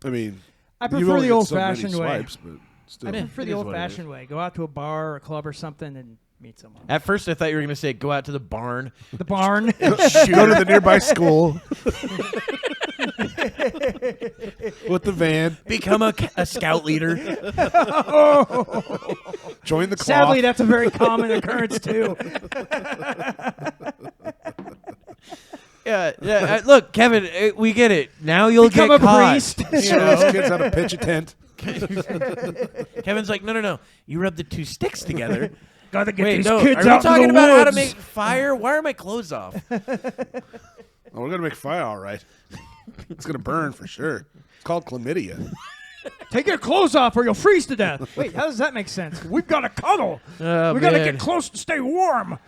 I mean, I you've prefer only the got so many old-fashioned way. swipes, but still. I prefer the old-fashioned way. Go out to a bar or a club or something and meet someone. At first, I thought you were going to say go out to the barn. The barn. Go to the nearby school. With the van. Become a scout leader. Join the cloth. Sadly, that's a very common occurrence, too. Yeah. Look, Kevin, we get it. Now you'll Become get a caught. priest. Show those kids how to pitch a tent. Kevin's like, no. You rub the two sticks together. Gotta get Wait, these no. kids Are we out talking in the about how to woods. make fire? Why are my clothes off? Oh, we're going to make fire all right. It's going to burn for sure. It's called chlamydia. Take your clothes off or you'll freeze to death. Wait, how does that make sense? We've got to cuddle. Oh, we got to man. get close to stay warm.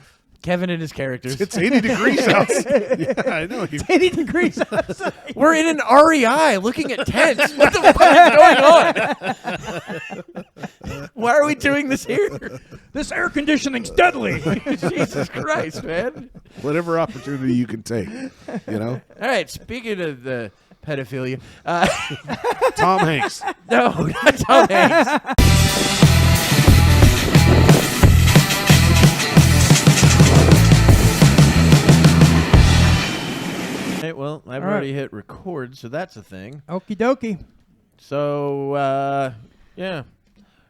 Kevin and his characters. It's 80 degrees outside. Yeah, I know. 80 degrees outside. We're in an REI looking at tents. What the fuck is going on? Why are we doing this here? This air conditioning's deadly. Jesus Christ, man. Whatever opportunity you can take, you know? All right, speaking of the pedophilia. Tom Hanks. No, not Tom Hanks. Right, well, I've already hit record, so that's a thing. Okie dokie. So, yeah.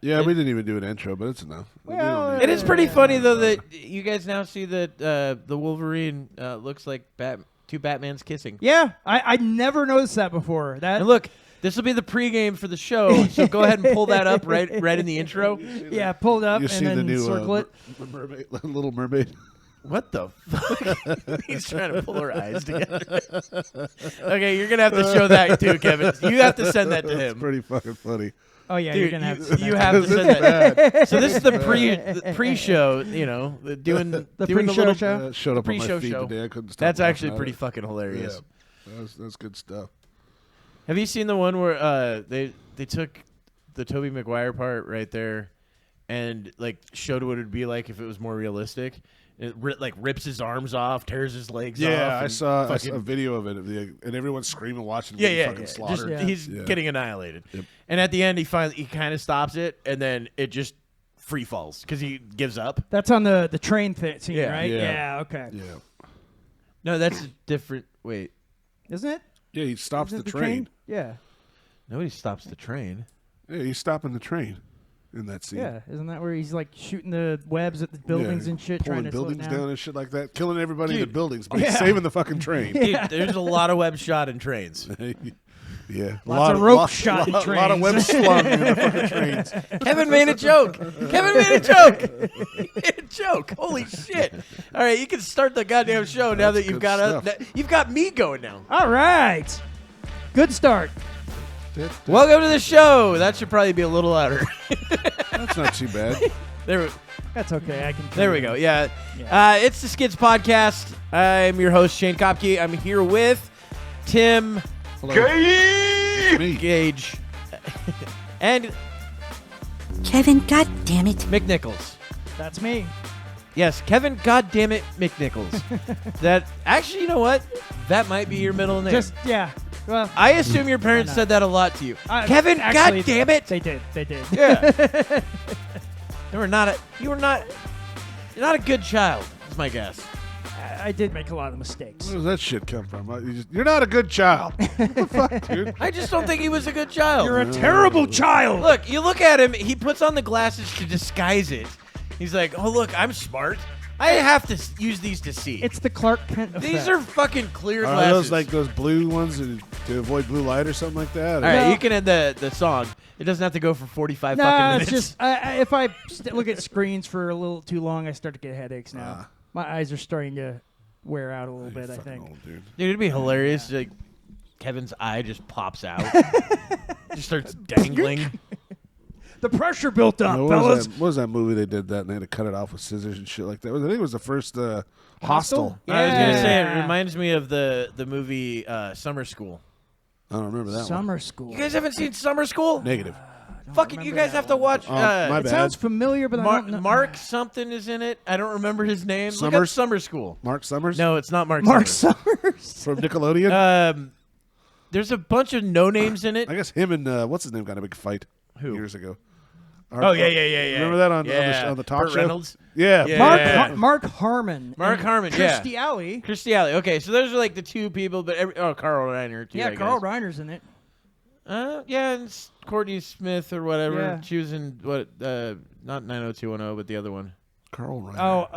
Yeah, we didn't even do an intro, but it's enough. Well, It is pretty funny, though, that you guys now see that the Wolverine looks like two Batmans kissing. Yeah, I never noticed that before. And look, this will be the pregame for the show, so go ahead and pull that up right in the intro. Yeah, pull it up You and see then the new circle it. mermaid, Little Mermaid. What the fuck? He's trying to pull her eyes together. Okay, you're going to have to show that too, Kevin. You have to send that to It's him. pretty fucking funny. Oh, yeah, Dude, you're going to have to send you that. have to send that. So this is the pre-show, you know, doing the pre-show little show? Showed up on my pre-show feed show. today. I couldn't stop. That's laughing actually at pretty it. fucking hilarious. Yeah, that's good stuff. Have you seen the one where they took the Tobey Maguire part right there and like showed what it would be like if it was more realistic? It rips his arms off, tears his legs off. Yeah, I and saw fucking- a video of it, and everyone's screaming, watching him Yeah, get yeah, fucking yeah. slaughtered. Just, he's Yeah. getting annihilated. Yep. And at the end, he kind of stops it, and then it just free falls because he gives up. That's on the train scene, Yeah. right? Yeah. Okay. Yeah, No, that's a different. Wait, Isn't it? yeah, he stops Isn't the it train. Yeah. nobody stops the train. Yeah, he's stopping the train in that scene. Yeah. Isn't that where he's like shooting the webs at the buildings and shit, pulling trying to slow it buildings down? and shit like that, killing everybody in the Dude. buildings, but he's saving the fucking train. Dude, there's a lot of web shot in trains. Yeah, Lots of rope shot in A lot of trains. web slung in the fucking trains. Kevin made a joke. Kevin made a joke. He made a joke. Holy shit! All right, you can start the goddamn show now that you've good got you've got me going now. All right. Good start. Welcome to the show. That should probably be a little louder. That's not too bad. That's okay. I can. There we go. Yeah. Yeah. It's the Skids Podcast. I'm your host, Shane Kopke. I'm here with Tim It's me. Gage and Kevin, goddammit. McNichols. That's me. Yes, Kevin Goddammit McNichols. That actually, you know what? That might be your middle name. Just Well, I assume your parents not? said that a lot to you. Kevin, actually, goddammit. They did. They did. Yeah. You were not a good child, is my guess. I did make a lot of mistakes. Where does that shit come from? You're not a good child. What the fuck, dude? I just don't think he was a good child. You're a terrible child. Look, you look at him, he puts on the glasses to disguise it. He's like, oh, look, I'm smart. I have to use these to see. It's the Clark Kent effect. These are fucking clear Are glasses. those like those blue ones to avoid blue light or something like that? All right, No. you can end the song. It doesn't have to go for 45 No, fucking it's minutes. just if I look at screens for a little too long, I start to get headaches now. My eyes are starting to wear out a little bit, I think. Old, dude. Dude, it'd be hilarious. Like Kevin's eye just pops out, just starts dangling. The pressure built up, What fellas. was that movie they did that and they had to cut it off with scissors and shit like that? I think it was the first Hostel. Yeah. I was gonna say it reminds me of the movie Summer School. I don't remember that one. Summer School. You guys haven't seen Summer School? Negative. Fucking, you guys have to watch. My It bad. sounds familiar, but I don't know. Mark something is in it. I don't remember his name. Look up Summers? Summer School. Mark Summers? No, it's not Mark. Mark Summers. Summers. From Nickelodeon? there's a bunch of no names in it. I guess him and what's his name got in a big fight Who? years ago. Oh yeah. Remember that on the talk Burt show? Reynolds? Yeah. Yeah. Mark Harmon. Mark and Harmon, Kirstie Alley. Kirstie Alley. Okay, so those are like the two people, but Carl Reiner too. Yeah, I Carl guess. Reiner's in it. Yeah, and Courtney Smith or whatever. Yeah. She was in what? Not 90210, but the other one. Carl Reiner.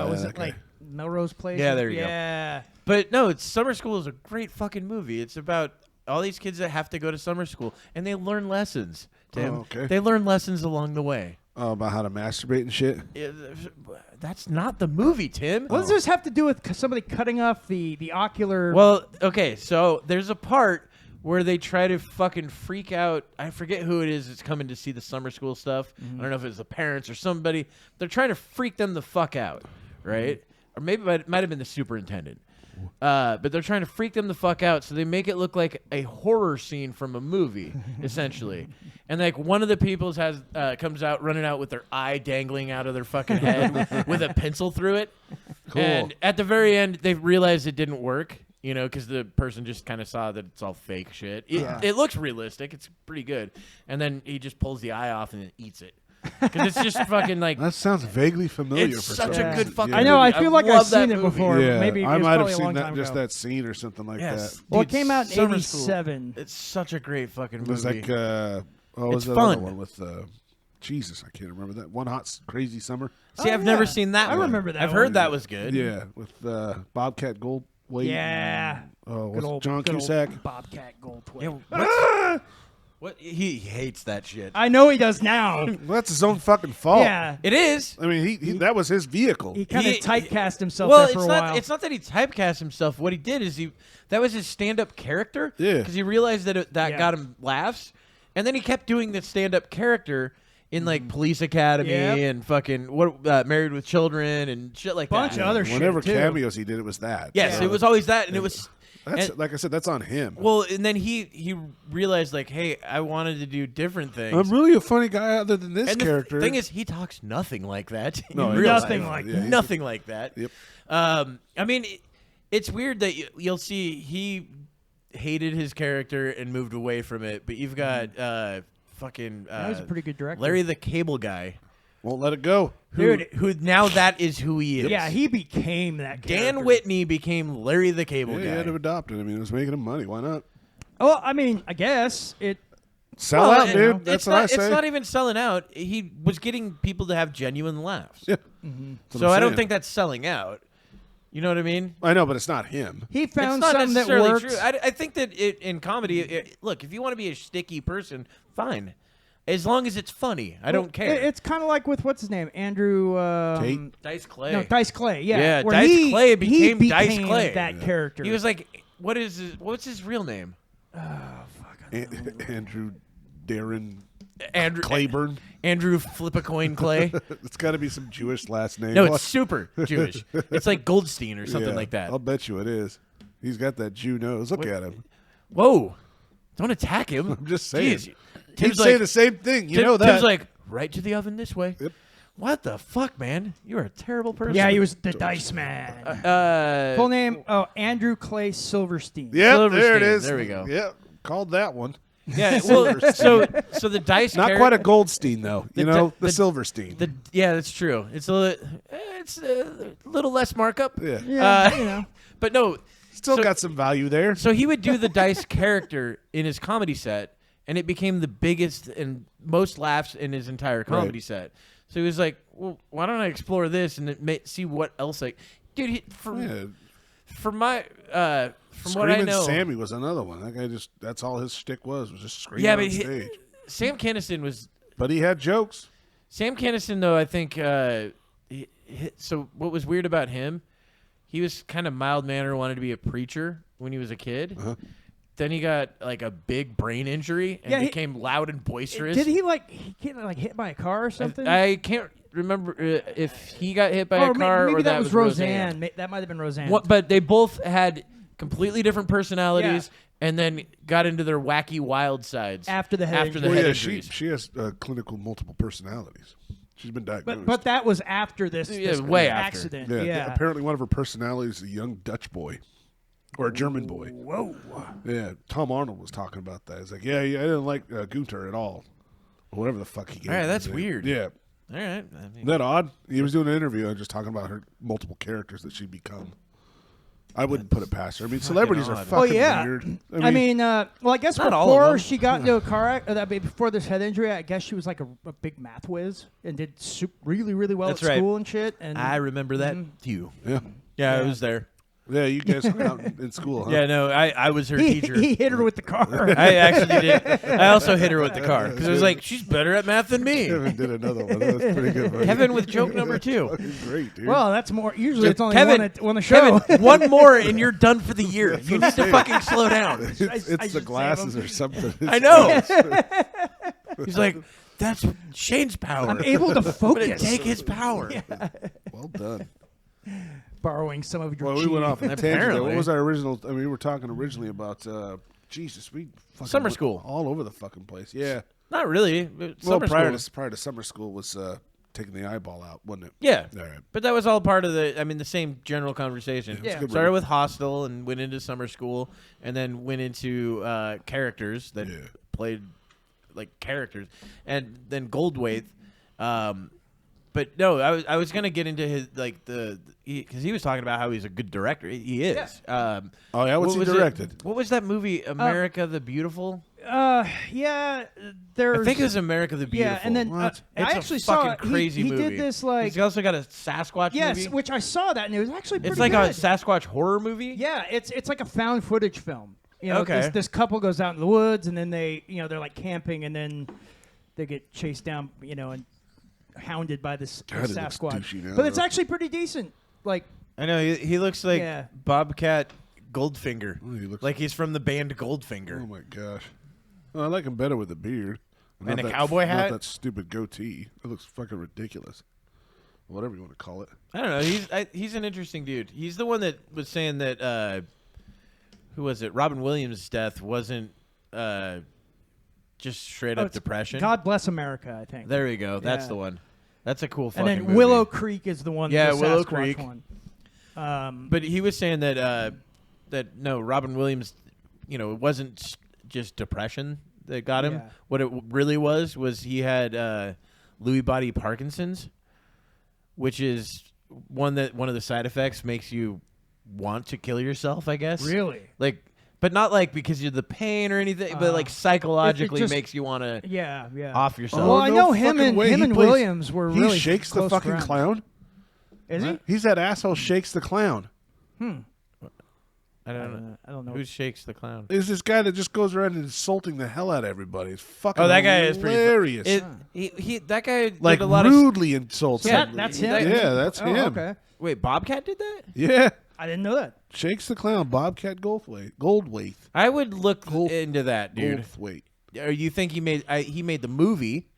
Oh, was that it guy. like Melrose Place? Yeah, there you go. Yeah. But no, Summer School is a great fucking movie. It's about all these kids that have to go to summer school, and they learn lessons. Tim. Oh, okay. They learn lessons along the way. Oh, about how to masturbate and shit. That's not the movie, Tim. What does this have to do with somebody cutting off the ocular? Well, okay, so there's a part where they try to fucking freak out. I forget who it is that's coming to see the summer school stuff. I don't know if it's the parents or somebody. They're trying to freak them the fuck out, right? Or maybe it might have been the superintendent. But they're trying to freak them the fuck out, so they make it look like a horror scene from a movie, essentially. And like one of the people comes out running out with their eye dangling out of their fucking head with a pencil through it. Cool. And at the very end, they realized it didn't work. You know, because the person just kind of saw that it's all fake shit. It looks realistic. It's pretty good. And then he just pulls the eye off and then eats it. Because it's just fucking like... That sounds vaguely familiar. It's for such some a reason. good fucking I know. movie. I feel like I've love that seen it movie. before. Yeah, Maybe I it was might have probably a seen long that time just ago. that scene or something like Yes. that. Well, it Dude, came out in Summer School. '87. It's such a great fucking movie. It was like, what was It's that other fun. one with, Jesus, I can't remember that. One Hot Crazy Summer. See, Oh, I've yeah. never seen that I one. remember that I've one. heard that was good. Yeah, with Bobcat Goldthwait. Yeah. Oh, Good what's old, John good old Cusack? Bobcat Goldthwait. Yeah, what? He hates that shit. I know he does now. Well, that's his own fucking fault. Yeah. It is. I mean, he that was his vehicle. He kind of He- typecast himself Well, there for it's a not. while. It's not that he typecast himself. What he did is that was his stand-up character. Yeah. Because he realized that Yeah. got him laughs, and then he kept doing the stand-up character in like Police Academy Yep. and fucking Married with Children and shit like Bunch that. of other shit, Whenever too. cameos he did, it was that. Yes, So it was always that, and it was. That's and- like I said, that's on him. Well, and then he realized like, hey, I wanted to do different things. I'm really a funny guy other than this and character. the thing is, he talks nothing like that. No, in he real doesn't. life. Nothing like that. Nothing like that. Yep. I mean, it's weird that you'll see he hated his character and moved away from it, but you've got fucking That was a pretty good director. Larry the Cable Guy, Won't let it go. who now that is who he is. Yeah, he became that character. Dan Whitney became Larry the Cable Yeah, he Guy. had to adopt it. I mean, it was making him money. Why not? Oh, I mean, I guess it. Sell Well, out, dude. That's it's what not, I say. It's not even selling out. He was getting people to have genuine laughs. Yeah. So That's what I'm I don't saying. think that's selling out. You know what I mean? I know, but it's not him. He It's found not something that necessarily works. true. I think that in comedy, look, if you want to be a sticky person, fine. As long as it's funny. I don't care. It's kind of like with what's his name, Andrew Tate? Dice Clay. No, Dice Clay. Yeah, Yeah, where Dice Clay he became Dice became Clay. that character. He was like, what's his real name? Andrew Darren Andrew Claiborne. Andrew Flip-A-Coin Clay. It's got to be some Jewish last name. No, What? it's super Jewish. It's like Goldstein or something Yeah, like that. I'll bet you it is. He's got that Jew nose. Look at him. Whoa. Don't attack him. I'm just saying. Jeez. He'd Tim's say like, the same thing. You know that. Tim's like, right to the oven this way. Yep. What the fuck, man? You're a terrible person. yeah, he was the Dice Man. Full name? Oh, Andrew Clay Silverstein. Yep, there Silverstein. it is. There we go. Yep, called that one. Yeah, well, so the Dice Not character- quite a Goldstein though. You The- know, the the- Silverstein. Yeah, that's true. It's a little less markup. Yeah. Yeah, you know. But no, Still so- got some value there. So he would do the Dice character in his comedy set, and it became the biggest and most laughs in his entire comedy Right. set. So he was like, "Well, why don't I explore this and see what else?" Like, dude, Yeah. from what I Screaming know, Sammy was another one. That guy that's all his shtick was just screaming yeah, on but stage. Sam Kinison was But he had jokes. Sam Kinison though. I think so. What was weird about him? He was kind of mild mannered, wanted to be a preacher when he was a kid. Uh-huh. Then he got like a big brain injury and Yeah, he- became loud and boisterous. Did he get hit by a car or something? I can't remember if he got hit by or a car maybe or that was Roseanne. Roseanne. That might have been Roseanne. But they both had completely different personalities and then got into their wacky wild sides After the head after the injury. head Well, yeah, injuries. she has clinical multiple personalities. She's been diagnosed. But that was after this Yeah, way after. accident. yeah, Yeah. apparently one of her personalities is a young Dutch boy. or a German boy. Whoa. Yeah, Tom Arnold was talking about that. He's like, yeah, I didn't like Gunther at all. Or whatever the fuck he gave. All right, him that's his name. weird. Yeah. All right. I mean, Isn't that odd? He was doing an interview and just talking about her multiple characters that she'd become. I wouldn't put it past her. I mean, celebrities are odd. fucking yeah. weird. I mean, well, I guess Not all of before them. she got into a car accident, before this head injury, I guess she was like a big math whiz and did really, really well That's at right. school and shit. And I remember that too. yeah. Yeah, I was there. Yeah, you guys hung out in school, huh? Yeah, no, I was her teacher. he hit her with the car. I actually did. I also hit her with the car because I was like, she's better at math than me. Kevin did another one. That was pretty good. Buddy. Kevin with joke number 2. Fucking great, dude. Well, that's more. Usually, it's only Kevin, one a show. Kevin, one more and you're done for the year. You need to fucking slow down. it's I the should glasses save or something. I know. He's like, that's Shane's power. I'm able to I'm gonna focus. take his power. Well done. Borrowing some of your. Well, we went chi. off on a tangent there. Apparently. What was our original? I mean, we were talking originally about Jesus. We fucking Summer went school. all over the fucking place. Yeah. Not really. Well, Summer prior school. to summer school was taking the eyeball out, wasn't it? Yeah. All right. But that was all part of the same general conversation. Yeah. good Started one. with Hostel and went into summer school and then went into characters that played like characters. And then Goldthwait. But no, I was going to get into his, like, because he was talking about how he's a good director. He is. Oh, yeah? What's he was directed? What was that movie, America the Beautiful? Yeah, there's. I think it was America the Beautiful. Yeah, and then What? I It's actually a saw fucking crazy he movie. did this like He's also got a Sasquatch yes, movie. which I saw that and it was actually pretty It's like good. a Sasquatch horror movie. Yeah, it's like a found footage film. You know, Okay. this couple goes out in the woods and then they they're like camping and then they get chased down and hounded by this God, it looks Sasquatch. douchey now, But it's though. actually pretty decent. Like I know he looks like Yeah. Bobcat Goldfinger, Oh, he looks like he's from the band Goldfinger. Oh my gosh. Well, I like him better with a beard. And Not a that- cowboy hat? Not that stupid goatee. It looks fucking ridiculous. Whatever you want to call it. I don't know. He's an interesting dude. He's the one that was saying that who was it? Robin Williams' death wasn't just straight up it's depression. God Bless America, I think. There we go. That's Yeah. the one. That's a cool and fucking then movie. Willow Creek is the one. Yeah, the Willow Sasquatch Creek. one. But he was saying that that no, Robin Williams, it wasn't just depression that got him. Yeah. What it really was he had Lewy body Parkinson's, which is one of the side effects makes you want to kill yourself, I guess. Really? Like, but not like because of the pain or anything, but like psychologically just- makes you want to Yeah. off yourself. Well, I no know him fucking and way. him He and plays- Williams were He really shakes the close fucking friends. clown. Is he? He's that asshole shakes the clown. I don't know. I don't know. Who shakes the clown? There's this guy that just goes around insulting the hell out of everybody. It's fucking Oh, that guy is pretty hilarious. That guy Like did a lot of. rudely insults. So somebody. that's him? Yeah, that's Oh, him. okay. Wait, Bobcat did that? Yeah, I didn't know that. shakes the clown. Bobcat Goldthwait. I would look into that, dude. Goldthwait. Or you think he made the movie?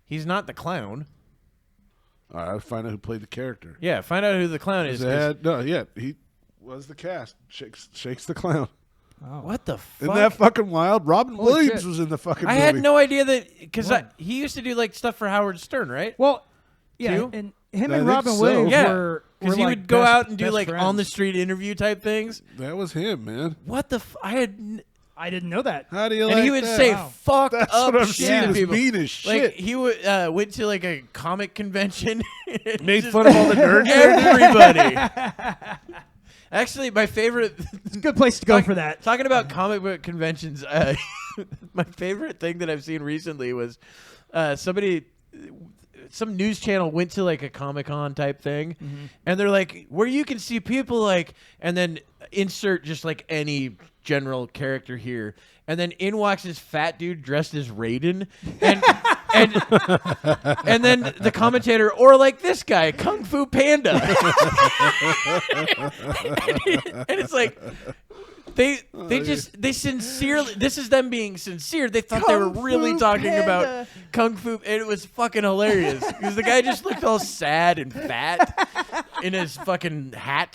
He's not the clown. All right, I'll find out who played the character. Yeah, find out who the clown is. 'Cause He was the cast. Shakes the clown. what the fuck? Isn't that fucking wild? Robin Holy Williams shit. was in the fucking I movie. had no idea that because he used to do like stuff for Howard Stern, right? Well, yeah, Too? and him I and think Robin so. Williams Yeah, were because he like would go best- out and do best like friends. on the street interview type things. That was him, man. What the? I had. I didn't know that. How do you And like he would that? say Wow. "fuck That's up what I'm shit" saying. to It's people. mean as Like shit. he would went to like a comic convention, Made fun of all the nerds. everybody. Actually, my favorite. It's a good place to go for that. Talking about comic book conventions, my favorite thing that I've seen recently was some news channel went to like a Comic-Con type thing, and they're like, where you can see people like, and then insert just like any general character here, and then in walks this fat dude dressed as Raiden, and and then the commentator, or like this guy, Kung Fu Panda, and it's like. They sincerely. This is them being sincere. They thought they were Kung really Fu talking Panda. about Kung Fu, and it was fucking hilarious because the guy just looked all sad and fat. in his fucking hat,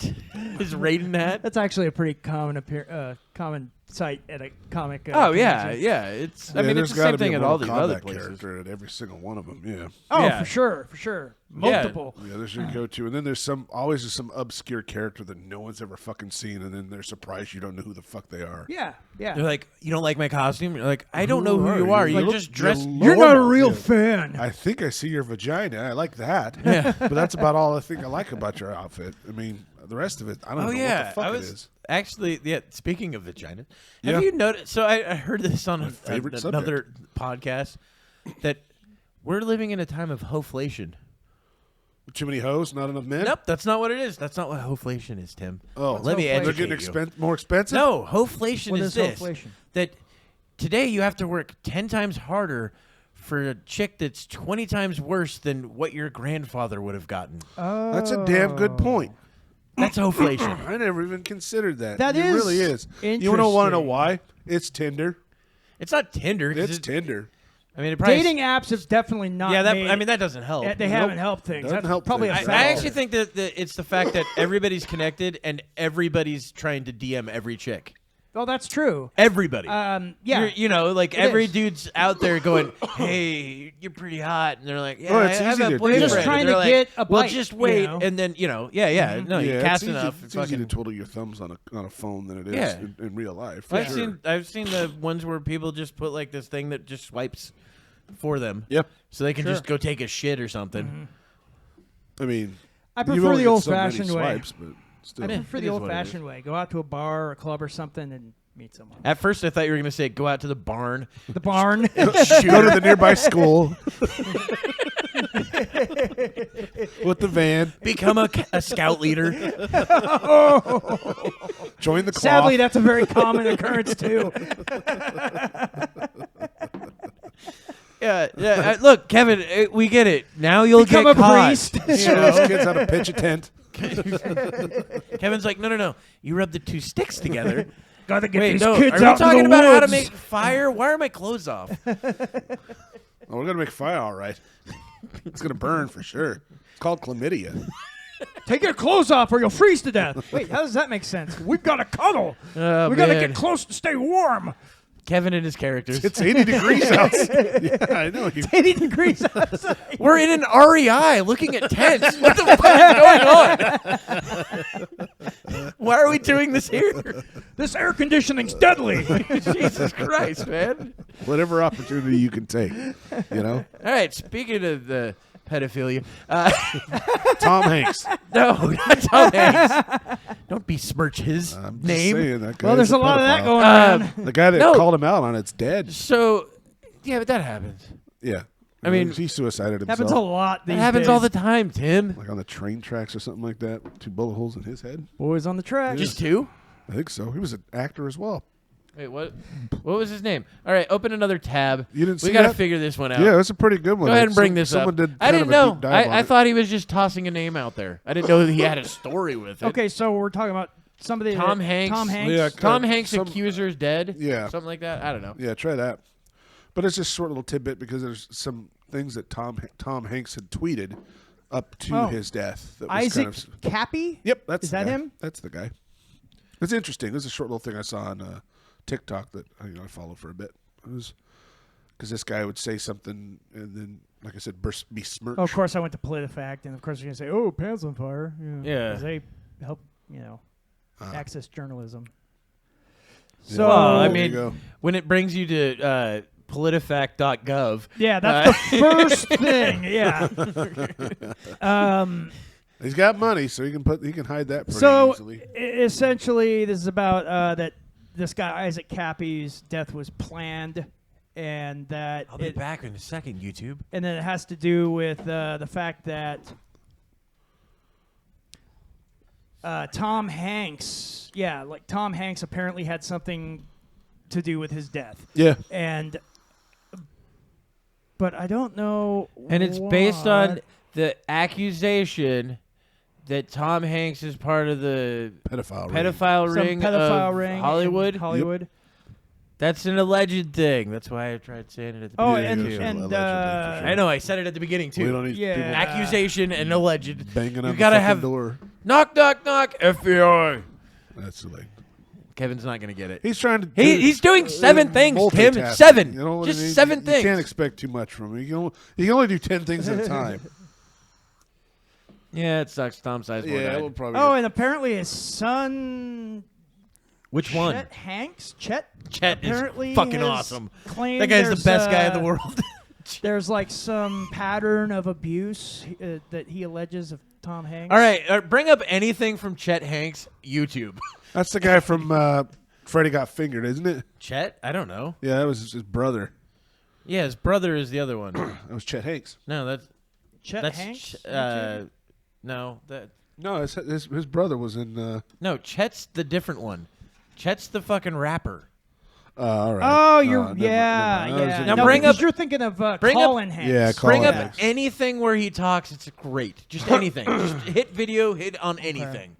his Raiden hat. That's actually a pretty common common sight at a comic. Oh yeah, convention. yeah. I mean, there's it's the gotta same be thing a at all Mortal these other Kombat places. character at every single one of them. Yeah. Oh, Yeah. for sure. Multiple. Yeah, there's your go-to, and then there's always some obscure character that no one's ever fucking seen, and then they're surprised you don't know who the fuck they are. Yeah. They're like, you don't like my costume? You're like, I don't know who you you? are. You You look- just dressed. You're not a normal. real Yeah. fan. I think I see your vagina. I like that. Yeah. But that's about all I think I like about your outfit. I mean, the rest of it, I don't know what the fuck it is. Actually, speaking of vagina, Yeah. have you noticed? So I heard this on favorite another podcast that we're living in a time of Hoeflation. Too many hoes, not enough men? Nope, that's not what it is. That's not what Hoeflation is, Tim. Oh, let me Hoeflation? educate they're you. getting more expensive? No, Hoeflation What is is this. Hoeflation? That today you have to work 10 times harder for a chick that's 20 times worse than what your grandfather would have gotten. That's a damn good point. That's Hoeflation. I never even considered that. That it is really is. You don't want to know interesting. why? It's Tinder. It's not Tinder. 'cause It's Tinder. I mean, it probably Dating apps have definitely not. Yeah, made, that doesn't help. They haven't helped things. Doesn't That's help probably things. a I fact. actually think that it's the fact that everybody's connected and everybody's trying to DM every chick. Oh, that's true. Everybody. Yeah. You know, like It every is. dude's out there going, "Hey, you're pretty hot," and they're like, "Yeah, Well, it's I have easy a to do boyfriend." that. Just And trying they're to like, get a well, bite, just you wait, know? and then no, you Yeah, cast it's enough. easy, it's easy to twiddle your thumbs on a phone than it is Yeah. in real life. I've for sure. seen the ones where people just put like this thing that just swipes for them. Yep. So they can Sure. just go take a shit or something. I mean, I you prefer only the get old-fashioned so many way. swipes, but still. I prefer It the is what it old-fashioned way. Go out to a bar or a club or something and meet someone. At first, I thought you were going to say go out to the barn. The barn. Go to the nearby school with the van. Become a scout leader. Join the cloth. Sadly, that's a very common occurrence too. Yeah. Look, Kevin, we get it. Now you'll Become get a caught. priest. Show those kids how to pitch a tent. Kevin's like, no. You rub the two sticks together. Gotta get Wait, these no. kids Are we out talking in the about how to woods. make fire? Why are my clothes off? Oh, we're gonna make fire, all right. It's gonna burn for sure. It's called chlamydia. Take your clothes off or you'll freeze to death. Wait, how does that make sense? We've got to cuddle. Oh, We got to man. get close to stay warm. Kevin and his characters. It's 80 degrees outside. Yeah, I know. 80 degrees outside. We're in an REI looking at tents. What the fuck is going on? Why are we doing this here? This air conditioning's deadly. Jesus Christ, man. Whatever opportunity you can take, you know. All right, speaking of the pedophilia, Tom Hanks. no, not Tom Hanks. Don't besmirch his I'm just name. saying that guy Well, there's is a lot of that pedophile. going on. The guy that No. called him out on it's dead. So, yeah, but that happens. Yeah. I mean, he suicided himself. Happens a lot these That happens days. all the time, Tim. like on the train tracks or something like that. 2 bullet holes in his head. Boys on the track. Just two? I think so. He was an actor as well. Wait, what? What was his name? All right, open another tab. You didn't We see got to that? figure this one out. Yeah, that's a pretty good one. Go ahead and bring Some- this someone up. Did I kind didn't of a know. deep dive on I it. thought he was just tossing a name out there. I didn't know that he had a story with it. Okay, so we're talking about somebody. Tom Hanks. Tom Hanks. Yeah, Tom Hanks' some- accuser's dead. Yeah. Something like that. I don't know. Yeah, try that. But it's just a short little tidbit because there's some things that Tom Hanks had tweeted up to Oh. his death. That was Isaac kind of, Cappy. Yep, that's Is the that guy. him? That's the guy. It's interesting. This is a short little thing I saw on TikTok that I followed for a bit. It was because this guy would say something and then, like I said, besmirch. Oh, of course, I went to PolitiFact, and of course, you're gonna say, "Oh, pants on fire." Yeah. 'Cause they help, access journalism. Yeah. So, Well, I There you mean, go. when it brings you to politifact.gov. yeah, that's the first thing. Yeah. He's got money, so he can hide that pretty So easily. essentially, this is about that this guy Isaac Cappy's death was planned, and that I'll be back in a second, YouTube. and then it has to do with the fact that Tom Hanks, Tom Hanks apparently had something to do with his death, Yeah. but I don't know. And it's based on what. the accusation that Tom Hanks is part of the Pedophile. pedophile Some ring pedophile of ring in Hollywood. Hollywood. That's an alleged thing. That's why I tried saying it at the beginning. I know. I said it at the beginning too. We don't need people accusation and alleged. banging on You the gotta fucking have door. knock, knock, knock. FBI. That's like Kevin's not gonna get it. he's trying to. He's doing 7 things, Tim. multitasking. 7. You know what Just I mean? 7 you things. You can't expect too much from him. You can only do 10 things at a time. Yeah, it sucks. Tom Sizemore died. we'll probably. Oh, and apparently his son. Which one? Chet Hanks. Chet is fucking has awesome. claimed That guy's the there's, best guy in the world. There's like some pattern of abuse that he alleges of Tom Hanks. All right, bring up anything from Chet Hanks YouTube. That's the guy from Freddy Got Fingered, isn't it? Chet? I don't know. Yeah, that was his brother. Yeah, his brother is the other one. That was Chet Hanks. No, that's Chet Hanks. No, that No, his brother was in. no. Chet's the different one. Chet's the fucking rapper. All right. Oh, never mind. Now bring up- You're thinking of bring up- Colin Hanks. Yeah, Bring Colin up Hanks. anything where he talks. It's great. Just anything. Just hit video. Hit on anything.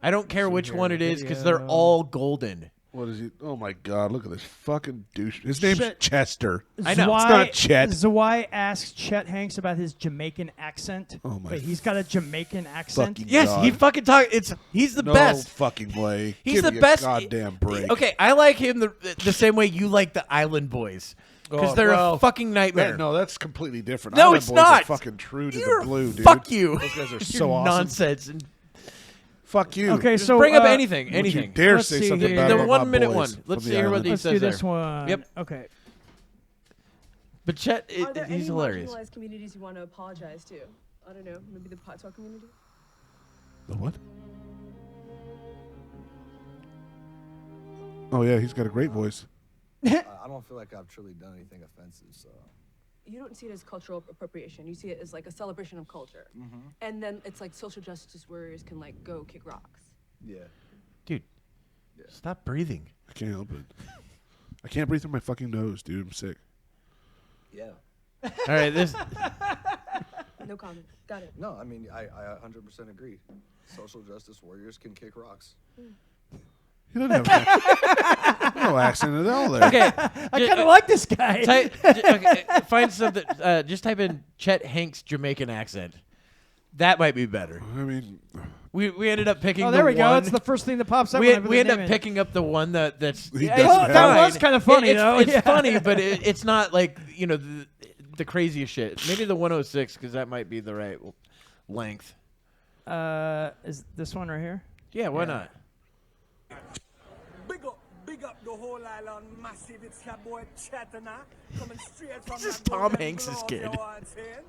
I don't care which one it is because they're all golden. What is he? Oh my God! Look at this fucking douche. His name's Shit. Chester. I know. It's not Chet. ZIWE asks Chet Hanks about his Jamaican accent. Oh my Wait, he's got a Jamaican accent. fucking Yes, God. he fucking talk. He's the No best. fucking way. He's Give the me a best. goddamn break. Okay, I like him the same way you like the Island Boys because Oh, they're well, a fucking nightmare. No, that's completely different. No, Island it's Boys not. Are fucking true to You're- the blue, dude. Fuck you. Those guys are You're so awesome. nonsense. And Fuck you. Okay, just so bring up uh, anything. Don't you Anything. dare Let's say see something here. bad The about 1 my minute boys one. from Let's the see here what island. he Let's says do this there. one. Yep. Okay. But Chet, Are there he's any hilarious. marginalized communities you want to apologize to? I don't know, maybe the Patois community? The what? Oh yeah, he's got a great voice. I don't feel like I've truly done anything offensive, so. You don't see it as cultural appropriation. You see it as like a celebration of culture. And then it's like social justice warriors can like go kick rocks. Yeah. Dude, stop breathing. I can't help it. I can't breathe through my fucking nose, dude. I'm sick. Yeah. All right, this. No comment. Got it. No, I mean, I 100% agree. Social justice warriors can kick rocks. He doesn't have no accent at all there. Okay, I kind of like this guy. okay, find something. Just type in Chet Hanks Jamaican accent. That might be better. I mean, We ended up picking. Oh, there the we go. one- It's the first thing that pops up. we whenever we they end up name it. picking up the one that's. He yeah, does it's have that fine. was kind of funny, it's, though. It's Yeah. funny, but it's not like the craziest shit. Maybe the 106 because that might be the right length. Is this one right here? Yeah, why not? Big up the whole island, massive. It's your boy Chetana, coming straight from This is that Tom golden Hanks's glove, kid. you know what I'm saying?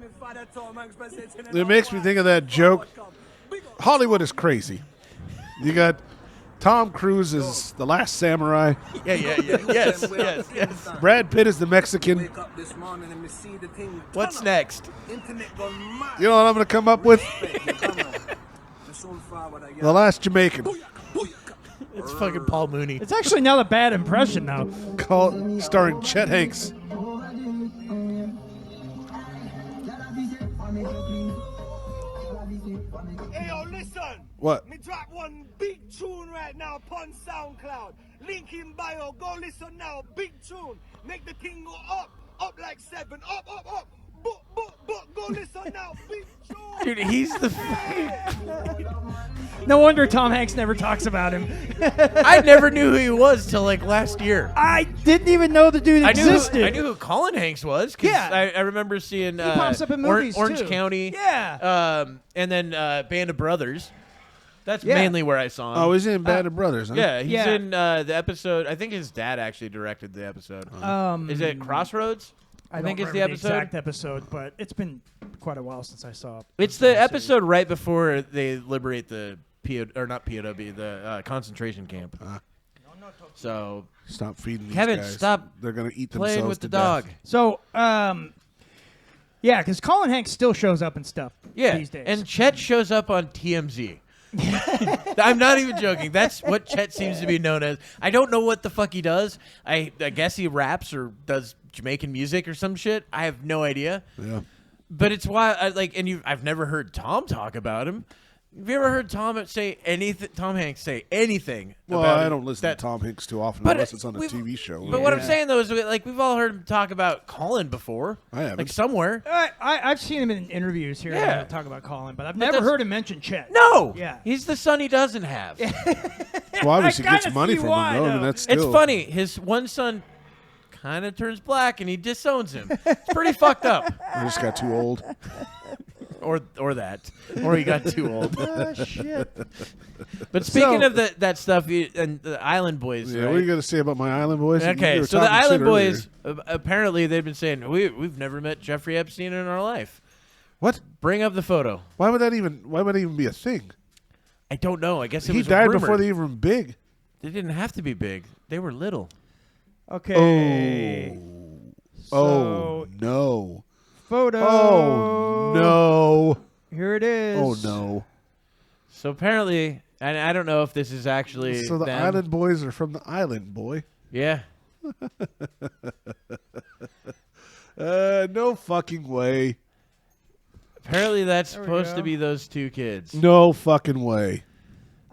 Me father Tom Hanks presenting it makes me think of that joke. Hollywood is crazy. You got Tom Cruise as the Last Samurai. Yeah. Yes. Brad Pitt is the Mexican. Wake up this morning and me see the thing. What's turn up. next? Internet gone mad. You know what I'm going to come up with? Come on. The soul forward again. The Last Jamaican. It's fucking Paul Mooney. It's actually not a bad impression, though. Starring Chet Hanks. Hey yo, listen. What? Me drop one big tune right now upon SoundCloud. Link in bio. Go listen now. Big tune. Make the thing go up like 7. Up. But go listen now. Big tune. Dude, he's the. No wonder Tom Hanks never talks about him. I never knew who he was till like last year. I didn't even know the dude existed. I knew who Colin Hanks was. 'Cause Yeah. I remember seeing pops up in movies, Orange too. County. Yeah. And then Band of Brothers. That's Yeah. mainly where I saw him. Oh, he's in Band of Brothers, huh? Yeah, he's Yeah. in the episode. I think his dad actually directed the episode. Is it Crossroads? I think don't it's the remember episode. exact episode, but it's been quite a while since I saw it. It's the episode right before they liberate the not POW, the concentration camp. So Stop feeding these Kevin, guys. stop They're going to eat playing themselves with the to death. dog. So, yeah, because Colin Hanks still shows up and stuff Yeah, these days. and Chet shows up on TMZ. I'm not even joking. That's what Chet seems to be known as. I don't know what the fuck he does. I guess he raps or does Jamaican music or some shit. I have no idea. Yeah. But it's why I've never heard Tom talk about him. Have you ever heard Tom Hanks say anything? Well, about I don't listen that, to Tom Hanks too often But unless it's on a we've- TV show. But what I'm saying though is, like, we've all heard him talk about Colin before. I haven't. Like somewhere. I've seen him in interviews here Yeah. talk about Colin, but I've But never that's- heard him mention Chet. No. Yeah. He's the son he doesn't have. Well, obviously I gets kinda money see from why, him, though. I mean, though. that's It's still, funny. His one son kind of turns black and he disowns him. It's pretty fucked up. I just got too old. Or that. Or he got too old. Oh, shit. But speaking of that stuff and the Island Boys, Yeah, right? what are you going to say about my Island Boys? You Okay, were so the talking shit Island earlier. Boys, apparently they've been saying, we've never met Jeffrey Epstein in our life. What? Bring up the photo. Why would that even be a thing? I don't know. I guess it He was died rumored. before they even were big. They didn't have to be big. They were little. Okay. Oh So, no. photo. Oh no. Here it is. Oh no. So apparently, and I don't know if this is actually So the them. Island Boys are from the Island, boy. Yeah. No fucking way. Apparently that's There we supposed go. to be those two kids. No fucking way.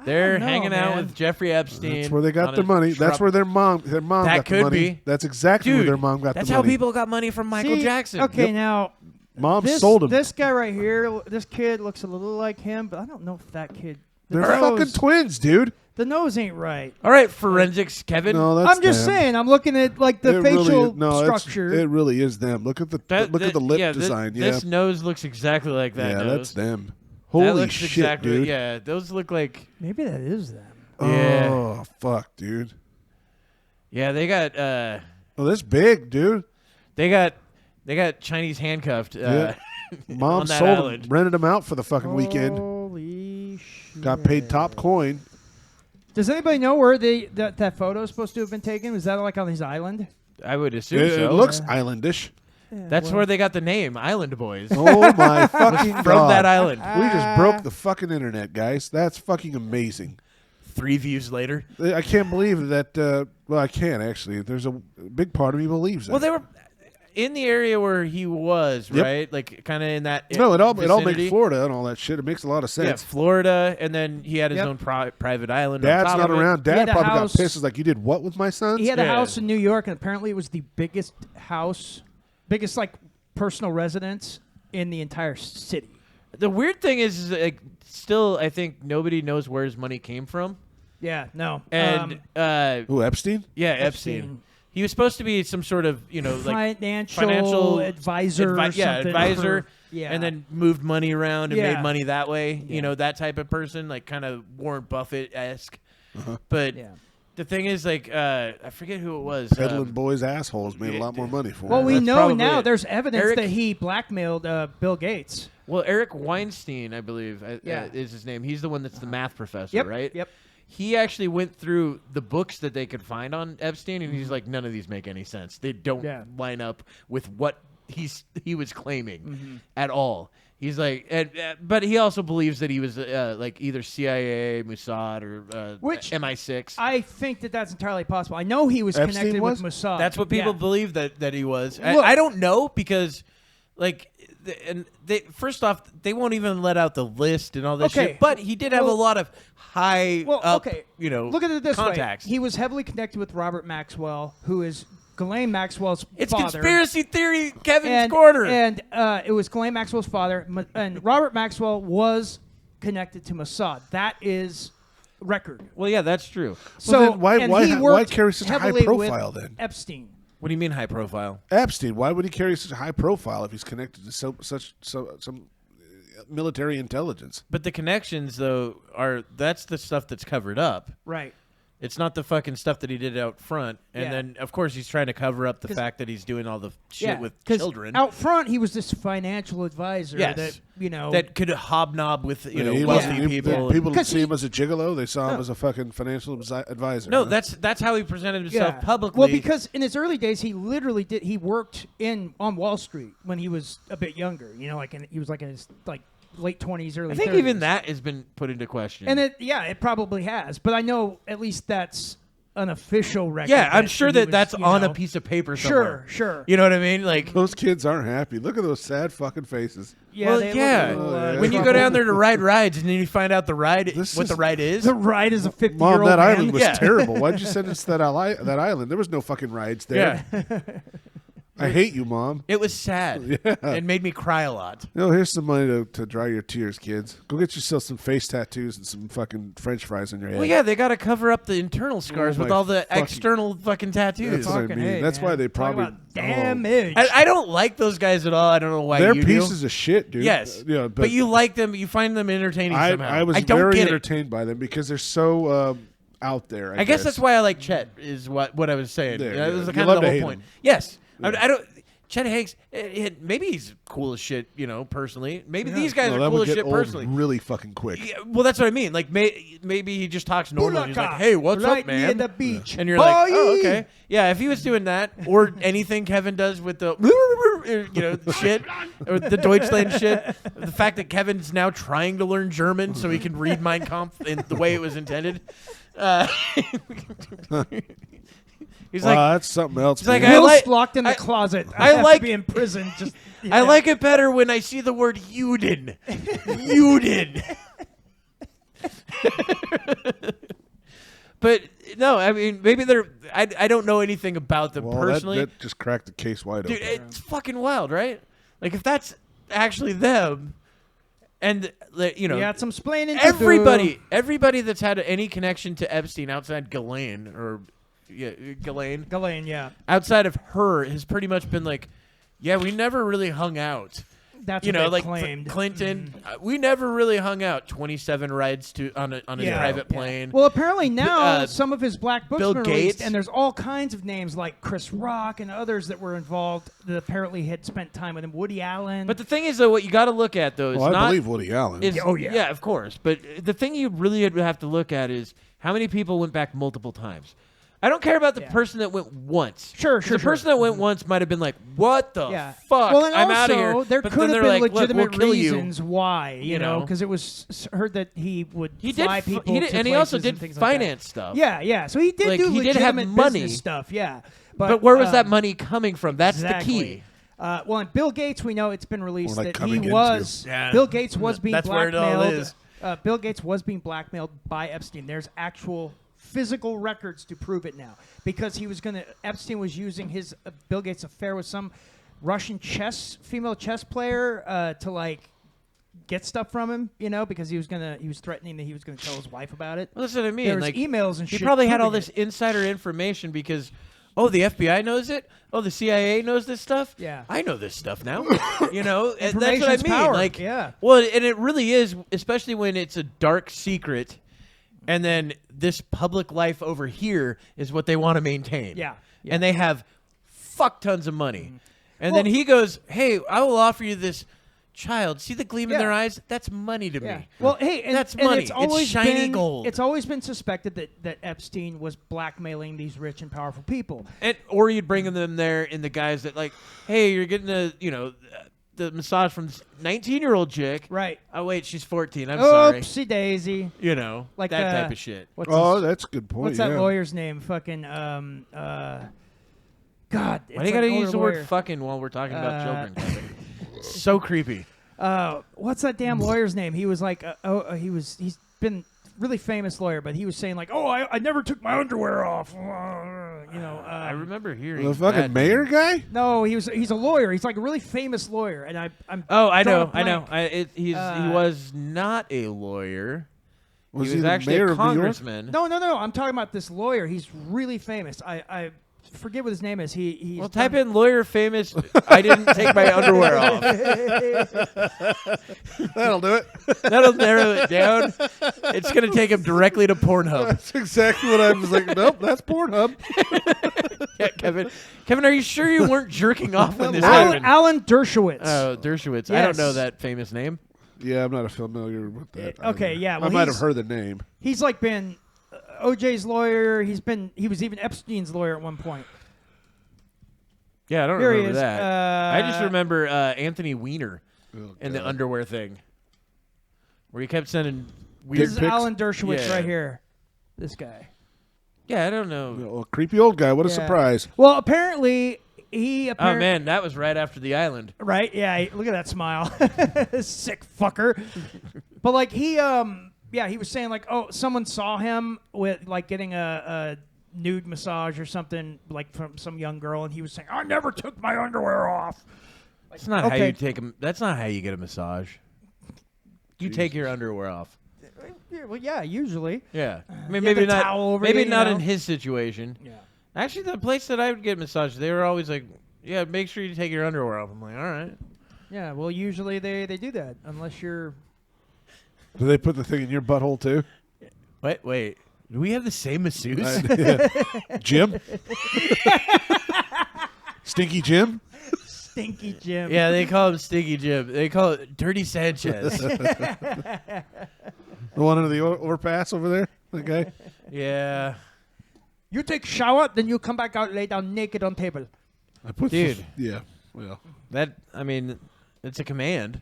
They're know, hanging out man. with Jeffrey Epstein. That's where they got on the a money. That's truck. where their mom That got could the money. be. That's exactly Dude, where their mom got that's the how money. people got money from Michael See, Jackson. Okay, now Mom this, sold him. this guy right here, this kid looks a little like him, but I don't know if that kid. The They're nose, fucking twins, dude. The nose ain't right. All right, forensics, Kevin. No, that's I'm just them. saying. I'm looking at like the It facial really, structure. It really is them. Look at the look at the lip design. This nose looks exactly like that yeah, nose. that's them. That Holy looks shit, exactly, dude. Yeah, those look like. Maybe that is them. Yeah. Oh fuck, dude. Yeah, they got. Oh, that's big, dude. They got Chinese handcuffed. Yeah. Mom on that sold island. them, rented them out for the fucking weekend. Holy shit. Got paid top coin. Does anybody know where that photo is supposed to have been taken? Was that like on his island? I would assume It, so. it looks islandish. That's where they got the name Island Boys. Oh my fucking god! From that island. We just broke the fucking internet, guys. That's fucking amazing. 3 views later. I can't believe that. Well, I can actually. There's a big part of me believes it. Well, they were in the area where he was, Yep. right? Like kind of in that. no, it all vicinity. makes Florida and all that shit. It makes a lot of Yeah, sense. Florida, and then he had his Yep. own private island. on Dad's top not of it. around. He Dad had a probably house- got pissed. He's like, you did what with my sons? He had a Yeah. house in New York, and apparently it was the biggest like personal residence in the entire city. The weird thing is like, still, I think nobody knows where his money came from. Yeah, no. And Who, Epstein? yeah, Epstein. He was supposed to be some sort of, financial advisor or something. advisor. Yeah. And then moved money around and Yeah. made money that way. Yeah. You know, that type of person, like kind of Warren Buffett-esque. But Yeah. the thing is, like, I forget who it was. Peddling boys assholes made a lot more money for Well, him. we That's know probably now it. there's evidence Eric- that he blackmailed Bill Gates. Well, Eric Weinstein, I believe, Yeah. is his name. He's the one that's the math professor, Yep. right? Yep. He actually went through the books that they could find on Epstein, and he's like, none of these make any sense. They don't Yeah. line up with what he was claiming Mm-hmm. at all. He's like, but he also believes that he was like either CIA, Mossad, or Which MI6. I think that's entirely possible. I know he was Epstein connected was? with Mossad. That's what people Yeah. believe that he was. Look- I don't know because, like, first off, they won't even let out the list and all this Okay. shit. But he did have a Well- lot of high up, okay. you know, Look at it this contacts. way. He was heavily connected with Robert Maxwell, who is Ghislaine Maxwell's It's father. conspiracy theory, Kevin's and, corner. And it was Ghislaine Maxwell's father, and Robert Maxwell was connected to Mossad. That is record. well, yeah, that's true. So then why- and why he ha- why worked carry such a high heavily profile with then? Epstein. What do you mean high profile? Epstein. Why would he carry such a high profile if he's connected to some military intelligence? But the connections, though, that's the stuff that's covered up. Right. It's not the fucking stuff that he did out front. And Yeah. then, of course, he's trying to cover up the 'Cause- fact that he's doing all the shit with 'cause children. Out front, he was this financial advisor Yes. that, that could hobnob with, He wealthy wasn't- people. People didn't 'Cause see he- him as a gigolo. They saw him as a fucking financial advisor. No, huh? that's how he presented himself publicly. Well, because in his early days, he literally did. He worked on Wall Street when he was a bit younger. You know, he was like in his late 20s, early. I think 30s. even that has been put into question. And it probably has. But I know at least that's unofficial record. Yeah, I'm that sure he that was, that's you on a know- piece of paper somewhere. Sure. You know what I mean? Like, Those kids aren't happy. Look at those sad fucking faces. Yeah, well, they look yeah. a little, yeah. When you go down there to ride rides and then you find out the ride, This what is- the ride is. The ride is a 50-year-old Mom, that man. island was Yeah. terrible. Why'd you send us to that island? There was no fucking rides there. Yeah, I hate you, Mom. it was sad. Yeah. It made me cry a lot. Here's some money to dry your tears, kids. Go get yourself some face tattoos and some fucking French fries on your head. Well, yeah, they got to cover up the internal scars with my all the fucking- external fucking tattoos. That's what I Fucking mean. hey, That's man. why they Talk probably about damage. I don't like those guys at all. I don't know why they're you pieces do. of shit, dude. Yes, Yeah, but you like them. You find them entertaining somehow. I was don't very get it. entertained by them because they're so out there. I guess that's why I like Chet. Is what I was saying. There, That yeah. was You kind love of the to whole hate point. him. Yes, Yeah. I don't. Chet Hanks, maybe he's cool as shit, personally. Maybe these guys that are cool would as get shit old personally. really fucking quick. Yeah, well, that's what I mean. Like, maybe he just talks normal. He's like, "Hey, what's right up, man?" near the beach. And you're like, "Oh, Boy! okay, yeah." If he was doing that, or anything Kevin does with the, shit, or the Deutschland shit, the fact that Kevin's now trying to learn German so he can read Mein Kampf in the way it was intended. He's like, That's something else. he's like, man. I Will's like- locked in the I- closet. I have to like- be in prison. Just I like it better when I see the word Juden. Juden. But no, I mean, maybe they're. I don't know anything about them Well, personally. that just cracked the case wide Dude, open. it's fucking wild, right? Like, if that's actually them, and You got some splaining to everybody that's had any connection to Epstein outside Ghislaine Ghislaine, Ghislaine, yeah. outside of her, has pretty much been like, yeah, we never really hung out. That's what they Like claimed. Clinton, we never really hung out. 27 rides on his private plane. Well, apparently now Uh, some of his black books Bill have been released, Gates. and there's all kinds of names like Chris Rock and others that were involved that apparently had spent time with him. Woody Allen. But the thing is, though, what you got to look at though is Well, I not. believe Woody Allen. Is, Oh, yeah. yeah, of course. But the thing you really have to look at is how many people went back multiple times. I don't care about the person that went once. Sure. The person that went once might have been like, "What the yeah. fuck? Well, and I'm also, out of here." there But could then have they're been like, "Look, legitimate we'll kill you." reasons why, you know, know? because it was heard that he would He fly did, people he did, to and he also places did and things like that. finance stuff. Yeah. So he did Like, do he did have legitimate money. business stuff. Yeah. But where was that money coming from? That's Exactly. the key. Well, and Bill Gates, we know it's been released Or, like, that he coming into. was. Yeah. Bill Gates was being That's where it all blackmailed. is. Bill Gates was being blackmailed by Epstein. There's actual physical records to prove it now, because he was Epstein was using his Bill Gates' affair with some Russian female chess player to like get stuff from him, because he was threatening that he was gonna tell his wife about it. Well, that's what I mean. There was Like, emails and he shit. probably had all proving this it. insider information because, the FBI knows it. Oh, the CIA knows this stuff. Yeah. I know this stuff now. And that's what I Information's mean. power. Like, Yeah. Well, and it really is, especially when it's a dark secret, and then this public life over here is what they want to maintain. Yeah. And they have fuck tons of money. And Well- then he goes, "Hey, I will offer you this." Child, see the gleam in Yeah. their eyes? That's money to Yeah. me. Well, hey, and That's and money. It's always shiny been, gold. It's always been suspected that Epstein was blackmailing these rich and powerful people. Or you'd bring them there in the guys that like, hey, you're getting the massage from this 19-year-old chick. Right. Oh wait, she's 14. I'm sorry. Oopsie daisy. Like that type of shit. What's That's a good point. what's that yeah. lawyer's name? Fucking God. Why do you gotta use the word "fucking" while we're talking about children? Kevin? It's so creepy. What's that damn lawyer's name? He was like, he's been really famous lawyer, but he was saying like, I never took my underwear off. I remember hearing The fucking that. mayor guy? No, he's a lawyer. He's like a really famous lawyer, and I'm. Oh, I drawing know. a blank. He was not a lawyer. Was he was the actually mayor a of New York? congressman. No. I'm talking about this lawyer. He's really famous. I forget what his name is. He's Well, type in lawyer famous. I didn't take my underwear off. That'll do it. That'll narrow it down. It's going to take him directly to Pornhub. That's exactly what I was like. Nope, that's Pornhub. Yeah, Kevin. Kevin, are you sure you weren't jerking off when this happened? Alan Dershowitz. Oh, Dershowitz. I don't know Yes. that famous name. Yeah, I'm not familiar with that. Okay, either. yeah, I well, might have he's- heard the name. He's like been OJ's lawyer. He was even Epstein's lawyer at one point. Yeah, I don't Here he remember is. that. I just remember Anthony Weiner and the God. underwear thing, where he kept sending weird This is pics? Alan Dershowitz Yeah. right here. This guy. Yeah, I don't know. Well, a creepy old guy. What a Yeah. surprise. Well, apparently he. Oh man, that was right after the island. Right? Yeah. Look at that smile. Sick fucker. But like he was saying like, oh, someone saw him with like getting a nude massage or something like from some young girl, and he was saying, I never took my underwear off. That's not how you take a. That's not how you get a massage. You take your underwear off. Yeah, well, yeah, usually. Yeah, I mean You maybe have the not. towel over Maybe you, you not know? in his situation. Yeah. Actually, the place that I would get massaged, they were always like, "Yeah, make sure you take your underwear off." I'm like, "All right." Yeah. Well, usually they do that unless you're. Do they put the thing in your butthole too? Wait. Do we have the same masseuse? Jim? Stinky Jim? Stinky Jim. Yeah, they call him Stinky Jim. They call it Dirty Sanchez. The one under the overpass over there? That guy? Yeah. You take shower, then you come back out, lay down naked on table. I put Dude. yeah. Well. It's a command.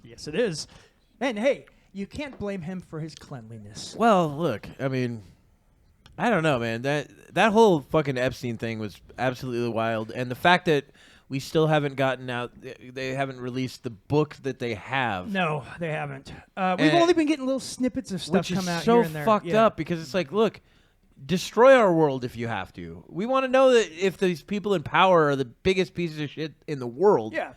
Yes, it is. And hey, you can't blame him for his cleanliness. Well, look, I mean, I don't know, man. That whole fucking Epstein thing was absolutely wild. And the fact that we still haven't gotten out, they haven't released the book that they have. No, they haven't. We've only been getting little snippets of stuff Which come is out so here and there. fucked Yeah. up because it's like, look, destroy our world if you have to. We want to know that if these people in power are the biggest pieces of shit in the world. Yeah.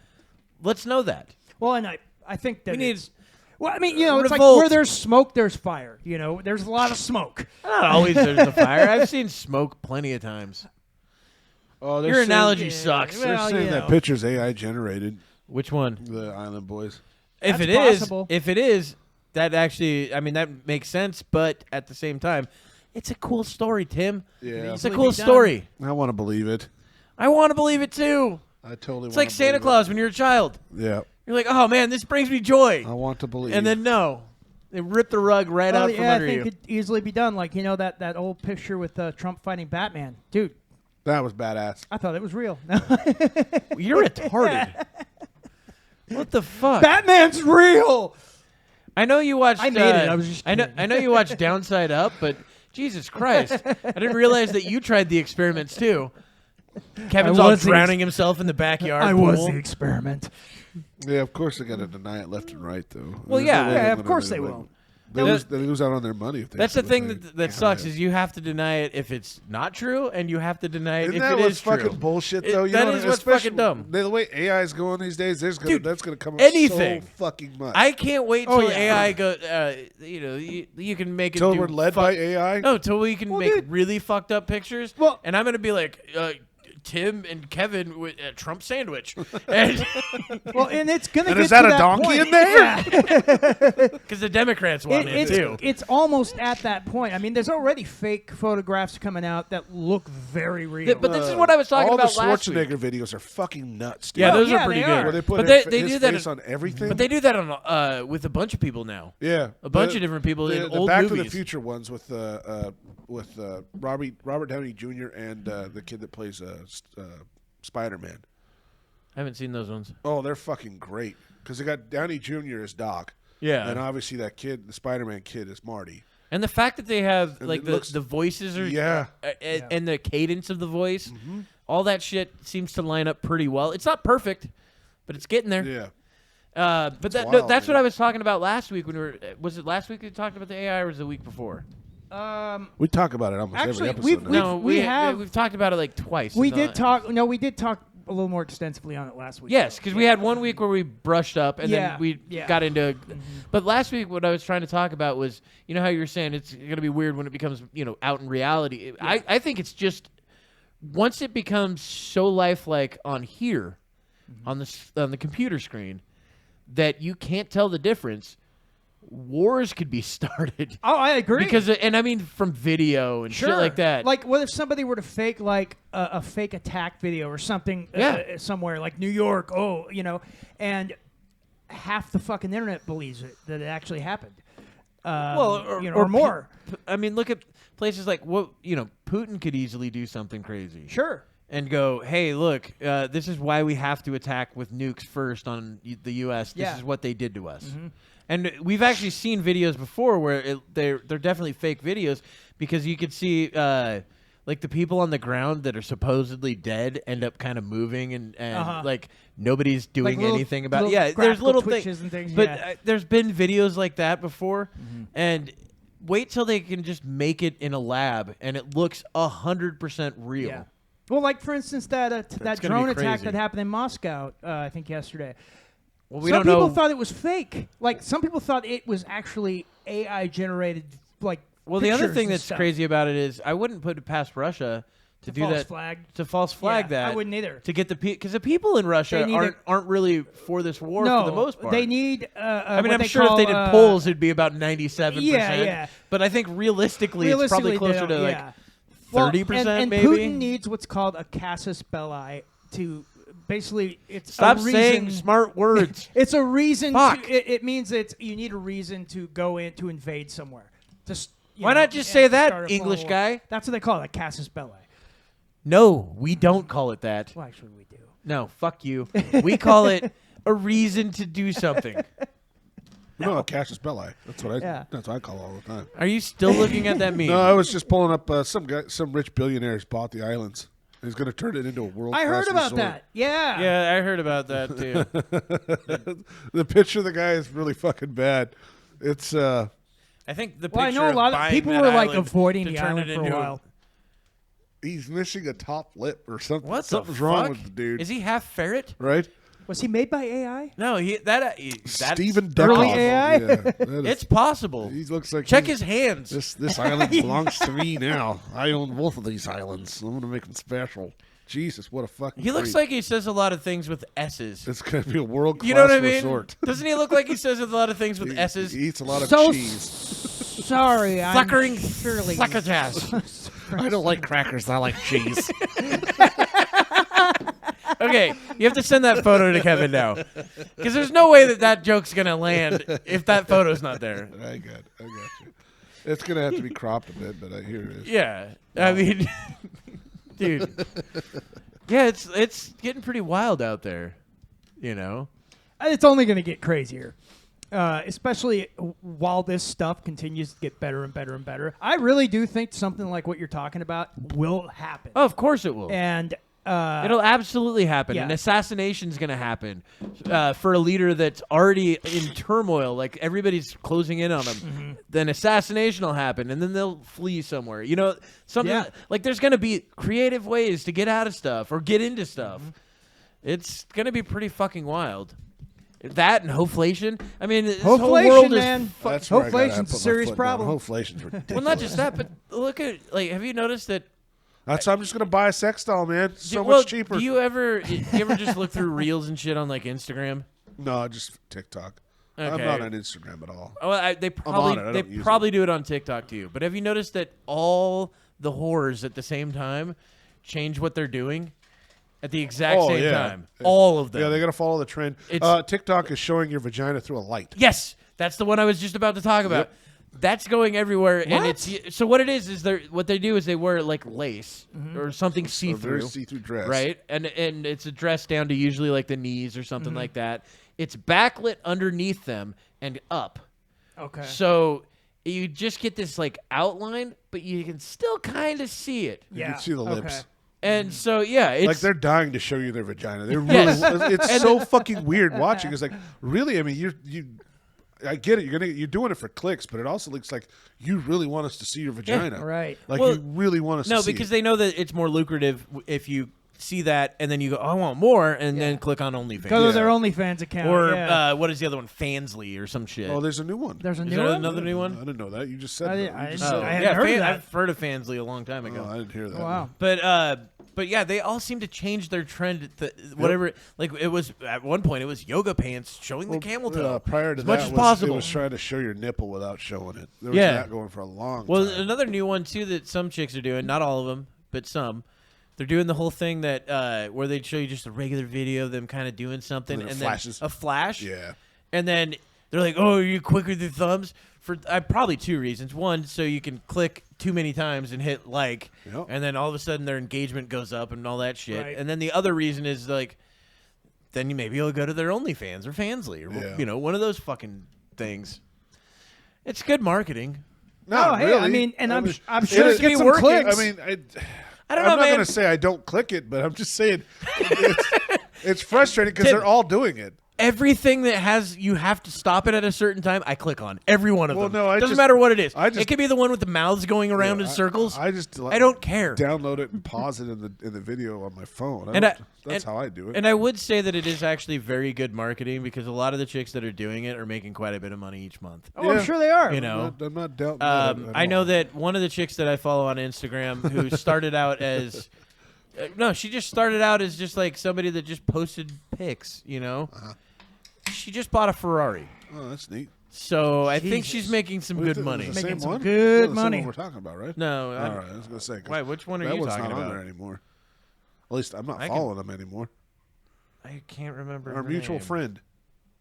Let's know that. Well, and I think that We need it's... Well, I mean, it's like revolt. where there's smoke, there's fire. You know, there's a lot of smoke. Not always there's a fire. I've seen smoke plenty of times. Oh, Your analogy sucks. They're Well, saying you that know. picture's AI generated. Which one? The Island Boys. If That's it is, possible. that actually, I mean, that makes sense. But at the same time, it's a cool story, Tim. Yeah. It's a Easily cool be done. story. I want to believe it. I want to believe it too. I totally. It's like Santa Claus when you're a child. Yeah. You're like, oh man, this brings me joy. I want to believe. And then no, they rip the rug right Well, out from yeah, under I think you. it could easily be done. Like, that old picture with Trump fighting Batman. Dude, that was badass. I thought it was real. You're retarded. What the fuck? Batman's real! I know you watched. I made it. I was just I know you watched Downside Up, but Jesus Christ, I didn't realize that you tried the experiments too. Kevin's all drowning himself in the backyard. I was pool. the experiment. Yeah, of course they got to deny it left and right, though. Well, There's yeah. no way Yeah, they're of gonna course admit they it. will. They lose out on their money if they. That's have the to thing deny it. that sucks is you have to deny it if it's not true, and you have to deny it Isn't if that it what's is true. fucking bullshit, though? That is what's fucking dumb. The way AI is going these days, that's Dude, gonna come up anything. so fucking much. I can't wait till Oh, yeah. AI go. You can make it. Till do we're led by AI. No, till we can make dude. really fucked up pictures. Well- and I'm gonna be like Tim and Kevin with a Trump sandwich, and Well, and it's going to And get is that to a that donkey point. in there? Yeah. because the Democrats want it too. It's almost at that point. I mean, there's already fake photographs coming out that look very real. But this is what I was talking All about the last week. Schwarzenegger videos are fucking nuts. Dude. Yeah, Oh, those yeah, are pretty they good. are. Where they put but his they his do that face on everything. But they do that on with a bunch of people now. Yeah, A bunch of different people in the old Back to movies. the Future ones with Robert Downey Jr. and the kid that plays Spider-Man. I haven't seen those ones. Oh, they're fucking great because they got Downey Jr. as Doc. Yeah. and obviously that kid, the Spider-Man kid, is Marty. And the fact that they have And like it looks- the voices are Yeah. and the cadence of the voice, all that shit seems to line up pretty well. It's not perfect, but it's getting there. Yeah. But that's wild, what man. I was talking about last week when we were. Was it last week we talked about the AI, or was it the week before? We talk about it almost Actually, every episode. we've- now. No, we have- we've talked about it like twice. we It's did not- talk. No, we did talk a little more extensively on it last week. Yes, because we had one week where we brushed up and Yeah, then we yeah. got into. But last week, what I was trying to talk about was, you know, how you were saying it's going to be weird when it becomes, out in reality. I think it's just once it becomes so lifelike on here, on the computer screen, that you can't tell the difference. Wars could be started. Oh, I agree. Because and I mean from video and shit like that. Like, what if somebody were to fake like a fake attack video or something somewhere like New York? And half the fucking internet believes it that it actually happened. Or more. I mean, look at places like Putin could easily do something crazy. Sure. And go, hey, look, this is why we have to attack with nukes first on the U.S. This Yeah. is what they did to us. And we've actually seen videos before where they're definitely fake videos because you could see like the people on the ground that are supposedly dead end up kind of moving and like nobody's doing anything about it. Yeah, there's little twitches and things. But there's been videos like that before, and wait till they can just make it in a lab and it looks 100% real. Yeah. Well, like for instance, that drone attack that happened in Moscow, I think yesterday. Well, we some don't know. people thought it was fake. Like some people thought it was actually AI generated. Like, well, the other thing and that's stuff. crazy about it is I wouldn't put it past Russia to do false that. Flag. To false flag Yeah, that. I wouldn't either. To get because the people in Russia aren't really for this war no, for the most part. They need. I mean, what I'm sure if they did polls, it'd be about 97%. Yeah. But I think realistically it's probably closer to like 30%, and maybe. Putin needs what's called a casus belli to basically. It's Stop a reason, saying smart words. It's a reason. Fuck. It means you need a reason to go in to invade somewhere. Why not just say that, English guy? That's what they call it, a casus belli. No, we don't call it that. Well, actually, we do. No, fuck you. We call it a reason to do something. No, casus belli. That's what I call it all the time. Are you still looking at that meme? No, I was just pulling up some rich billionaires bought the islands. He's going to turn it into a world. I heard about that. Yeah. Yeah, I heard about that too. The picture of the guy is really fucking bad. It's I think the picture I know a lot of people were like avoiding the island for a while. He's missing a top lip or something. What Something's the wrong fuck? with the dude. Is he half ferret? Right? Was he made by AI? No, that's Stephen early Duckoff. AI? Yeah, it's possible. He looks like Check his hands. This island belongs to me now. I own both of these islands. I'm going to make them special. Jesus, what a fucking He looks freak. like he says a lot of things with S's. It's going to be a world-class You know what I mean? resort. Doesn't he look like he says a lot of things with S's? He eats a lot of So cheese. Sorry, I'm Suckering surely. succotash. I don't like crackers. I like cheese. Okay, you have to send that photo to Kevin now. Because there's no way that joke's going to land if that photo's not there. I got you. It's going to have to be cropped a bit, but here it is. Yeah. I mean, dude. Yeah, it's getting pretty wild out there, you know? It's only going to get crazier. Especially while this stuff continues to get better and better and better. I really do think something like what you're talking about will happen. Oh, of course it will. And it'll absolutely happen. Yeah. An assassination's going to happen for a leader that's already in turmoil. Like, everybody's closing in on him. Mm-hmm. Then assassination will happen, and then they'll flee somewhere. You know, something like there's going to be creative ways to get out of stuff or get into stuff. Mm-hmm. It's going to be pretty fucking wild. That and Hoeflation. I mean, this Hoeflation, whole world man. is That's where I gotta Hoeflation's put a my serious foot down. problem. Hoeflation's ridiculous. well, not just that, but look at have you noticed that? That's why I'm just going to buy a sex doll, man. It's so well, much cheaper. Do you ever just look through reels and shit on like Instagram? No, just TikTok. I'm Okay. not on Instagram at all. Oh, they probably on it. I they don't use probably do it on TikTok too. But have you noticed that all the whores at the same time change what they're doing at the exact same time? All of them. Yeah, they got to follow the trend. TikTok is showing your vagina through a light. Yes, that's the one I was just about to talk about. Yep. That's going everywhere, and it's so what it is what they do is they wear like lace or something see A very through, see-through dress. right? And it's a dress down to usually like the knees or something like that. It's backlit underneath them and up. Okay. So you just get this like outline, but you can still kind of see it. You can see the lips. And so it's Like they're dying to show you their vagina. They're really. Yes. It's so fucking weird watching. It's like, really? I mean, you. I get it. You're doing it for clicks, but it also looks like you really want us to see your vagina. Right. Like Well, you really want us to see because it. they know that it's more lucrative if you see that and then you go, I want more, and then click on OnlyFans. Go to their OnlyFans account. Or what is the other one? Fansly or some shit. Oh, there's a new one. There's a Is new there one? another new one? I didn't know that. You just said I that. didn't- You I just didn't- said I that. hadn't heard of that. I've heard of Fansly a long time ago. Oh, I didn't hear that. Oh, wow. But yeah, they all seem to change their trend. Whatever, like it was at one point, it was yoga pants showing the camel toe prior to as that, much as it possible. was trying to show your nipple without showing it. There was Yeah. that going for a long Well, time. another new one too that some chicks are doing, not all of them, but some. They're doing the whole thing that where they show you just a regular video of them kind of doing something, And it and flashes. then a flash. Yeah. And then they're like, "Oh, are you quick with your thumbs?" For probably two reasons. One, so you can click too many times and hit like, Yep. and then all of a sudden their engagement goes up and all that shit. Right. And then the other reason is like, then maybe you'll go to their OnlyFans or Fansly or Yeah. one of those fucking things. It's good marketing. Not hey, really. I mean, and I'm it sure is- it gets some working. clicks. I mean, I don't I'm know, not man. going to say I don't click it, but I'm just saying it's frustrating because Tim, they're all doing it. Everything that has you have to stop it at a certain time, I click on every one of Well, them. no, I doesn't just- matter what it is. I just- It could be the one with the mouths going around in circles. I just I don't care. Download it and pause it in the video on my phone. And That's how I do it. And I would say that it is actually very good marketing because a lot of the chicks that are doing it are making quite a bit of money each month. oh, I'm sure they are. You know, I'm not doubting that at I know all. that one of the chicks that I follow on Instagram who started out as no, she just started out as just like somebody that just posted pics. You know, she just bought a Ferrari, Oh, that's neat. so I think Jesus. she's making some What good is it? money. Is it the Making same some one? good It's the same money. one we're talking about, right? No, All right, I was gonna say. 'cause why? Which one are that you one's talking not on about? there anymore. At least I'm not I can- following them anymore. I can't remember Our her mutual name. friend.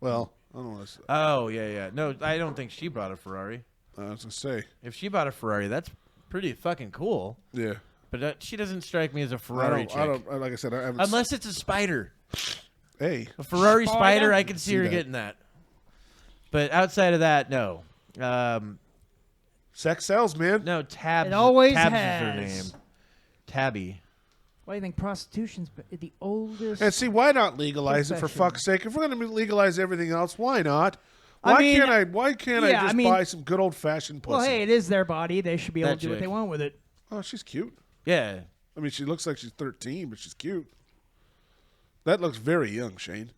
Well, I don't want to. Oh yeah. No, I don't think she bought a Ferrari. I was gonna say. If she bought a Ferrari, that's pretty fucking cool. Yeah. But she doesn't strike me as a I Ferrari chick. don't. Like I said, I haven't. Unless it's a Spider. Hey. A Ferrari Spider? Spider, I can see See her that. getting that. But outside of that, no. Sex sells, man. No, Tabs. It always Tabs has. is her name. Tabby. Why do you think prostitution's the oldest? And see, why not legalize it for Profession. fuck's sake? If we're going to legalize everything else, why not? I Why mean, can't I? Why can't I yeah, just I mean- buy some good old fashioned pussy? well, hey, it is their body. They should be able That to do what chick. they want with it. Oh, she's cute. Yeah. I mean, she looks like she's 13, but she's cute. That looks very young, Shane.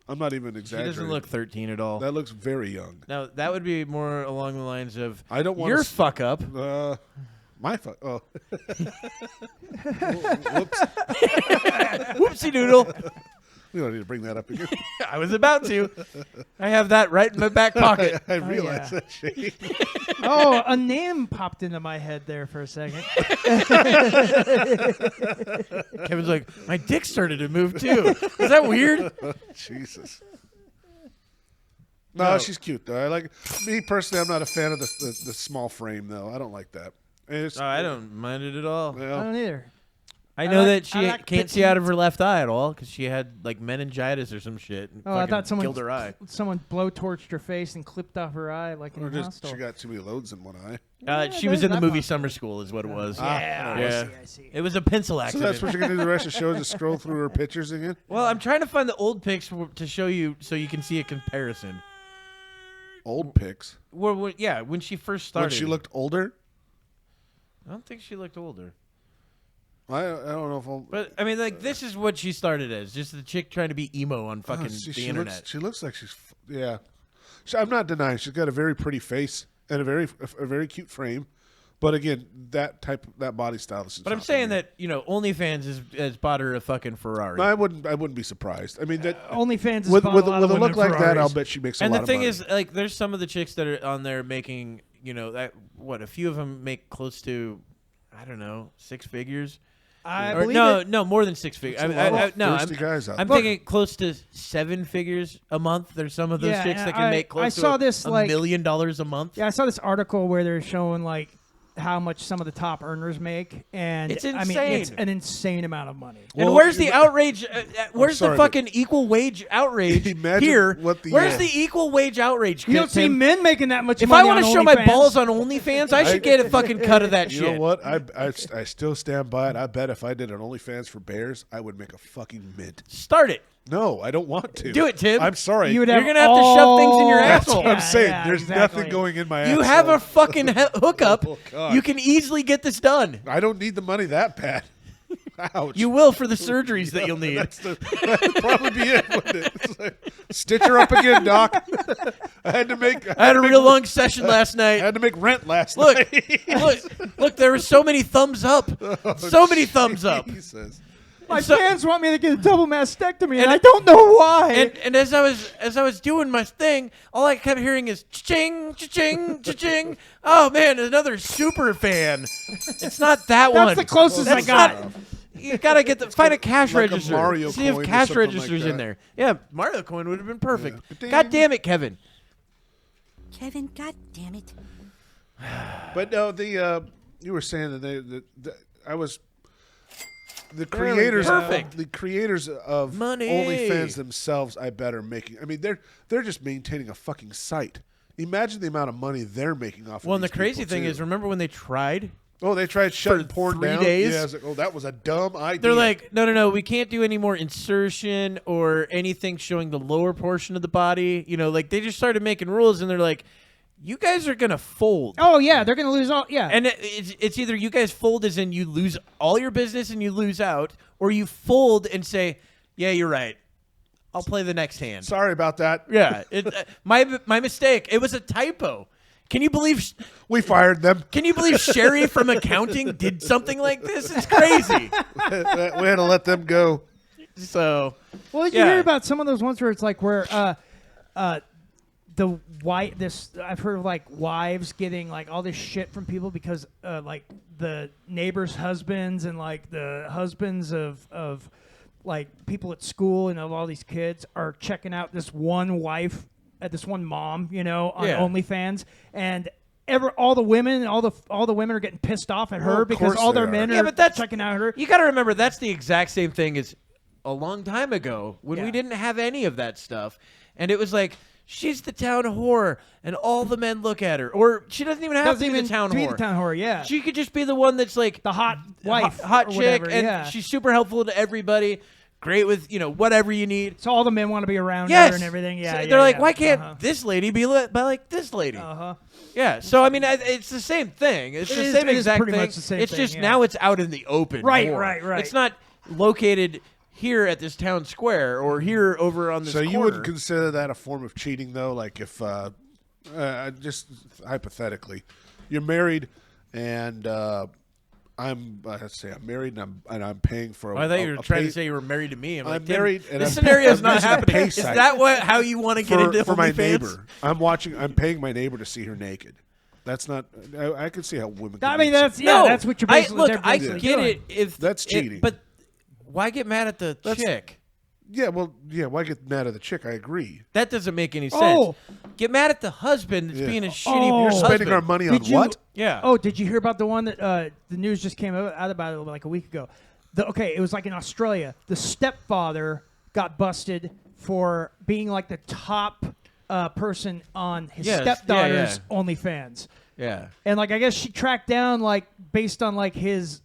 I'm not even She exaggerating. doesn't look 13 at all. That looks very young. Now, that would be more along the lines of I don't want your to fuck up. My fuck. Oh. Whoops. Whoopsie doodle. We don't need to bring that up again. I was about to. I have that right in my back pocket. I realize yeah. that, Shane. Oh, a name popped into my head there for a second. Kevin's like, my dick started to move too. Is that weird? Jesus. No, she's cute though. I like me personally. I'm not a fan of the small frame though. I don't like that. It's, Oh, I don't mind it at all. I well, don't either. I know like- that she I like can't see out of her left eye at all because she had like meningitis or some shit. And Oh, I fucking thought killed her eye. someone blowtorched her face and clipped off her eye like in or a just hostel. she got too many loads in one eye. She was in the that movie possible. Summer School, is what it was. yeah, Yeah. I see. It was a pencil So accident. that's what you're gonna do the rest of the show is just scroll through her pictures again. Well, I'm trying to find the old pics to show you so you can see a comparison. Old pics. Yeah, when she first started. When she looked older. I don't think she looked older. I don't know if I'll. But, I mean, like, this is what she started as. Just the chick trying to be emo on fucking the internet. She looks like she's yeah. I'm not denying she's got a very pretty face and a very cute frame, but again, that body style is. But I'm saying that, OnlyFans has bought her a fucking Ferrari. No, I wouldn't be surprised. I mean that OnlyFans is with bought a lot a of women look like that, Ferraris. I'll bet she makes a And lot the of thing money. is, like, there's some of the chicks that are on there making, a few of them make close to, I don't know, 6 figures. I Or believe it. no, more than 6 figures. That's a lot of I'm thirsty guys out I'm there. thinking close to 7 figures a month. There's some of those Yeah, chicks and that can make close I to saw this, $1 like- million a month. Yeah, I saw this article where they're showing like how much some of the top earners make, and It's I mean it's insane. an insane amount of money. And Well, where's the outrage? Where's the sorry, fucking equal wage outrage Imagine here? what the, Where's the equal wage outrage? You don't see Tim? men making that much If money. I want to on show my OnlyFans. balls on OnlyFans, I should get a fucking cut of that You shit. know what? I still stand by it. I bet if I did an OnlyFans for bears, I would make a fucking mint. Start it. No, I don't want to. Do it, Tim. I'm sorry. You would You're have gonna have to shove things in your all- That's asshole. what I'm saying. Yeah, There's exactly. nothing going in my You asshole. have a fucking hookup. Oh, God. You can easily get this done. I don't need the money that bad. Ouch. You will for the surgeries that you'll need. That'd probably be it, wouldn't it? It's like, stitch her up again, Doc. I had to make. I had a real long session last I night. had to make rent last Look, night. look, there were so many thumbs up. So many thumbs up. Jesus. My So- fans want me to get a double mastectomy, and I don't know why. And as I was doing my thing, all I kept hearing is cha-ching, cha-ching, cha-ching. Oh man, another super fan. It's not that one. That's the closest I That's got. not- You gotta find a cash Like a register. Mario See if coin or cash something like registers that. in there. Yeah, Mario coin would have been perfect. Yeah. God damn it, Kevin. Kevin, god damn it. But no, you were saying that I was the we creators. go. Perfect. The creators of Money. OnlyFans themselves, I bet, are making. I mean, they're just maintaining a fucking site. Imagine the amount of money they're making off. Well, of and the these crazy people, thing too. is, remember when they tried? Oh, they tried shutting porn 3 down. days? Yeah, I was like, oh, that was a dumb idea. They're like, no, we can't do any more insertion or anything showing the lower portion of the body. You know, like they just started making rules, and they're like, you guys are gonna fold. Oh yeah, they're gonna lose all. Yeah, And it's either you guys fold as in you lose all your business and you lose out, or you fold and say, yeah, you're right. I'll play the next hand. sorry about that. Yeah, my mistake. It was a typo. Can you believe? We fired them. Can you believe Sherry from accounting did something like this? It's crazy. We had to let them go. So, well, did you hear about some of those ones where it's like where the I've heard of like wives getting like all this shit from people because like the neighbors' husbands and like the husbands of like people at school and of all these kids are checking out this one wife, this one mom, you know, on OnlyFans, and all the women are getting pissed off at her because all their men are checking out her. You got to remember that's the exact same thing as a long time ago when we didn't have any of that stuff, and it was like, she's the town whore, and all the men look at her. Or she doesn't even have to be the town whore. Yeah. She could just be the one that's like the hot wife, hot or chick, whatever, and she's super helpful to everybody. Great with whatever you need. So all the men want to be around her Yes. and everything. Yeah, So they're like, why can't this lady be lit by like this lady? Yeah. So I mean, it's the same thing. It's the same exact pretty thing. much the same it's thing, just yeah. now it's out in the open. Right, more. right. It's not located here at this town square or here over on this So you corner. wouldn't consider that a form of cheating, though? Like if, just hypothetically, you're married and let's say I'm married and I'm paying for. I thought you were trying to say you were married to me. I'm married, and this I'm scenario is I'm not using a happening. pay Is site that how you want to get into for my OnlyFans? neighbor? I'm paying my neighbor to see her naked. That's not. I can see how women. I can mean, do that's something. that's what you're basically. They're I basically get doing. it if That's cheating. but why get mad at the chick? Yeah, well, yeah. Why get mad at the chick? I agree. That doesn't make any sense. Oh. Get mad at the husband that's being a shitty Oh. You're spending husband. our money on Did you- what? Yeah. Oh, did you hear about the one that the news just came out about it like a week ago? It was like in Australia. The stepfather got busted for being like the top person on his stepdaughter's OnlyFans. Yeah. And like I guess she tracked down like based on like his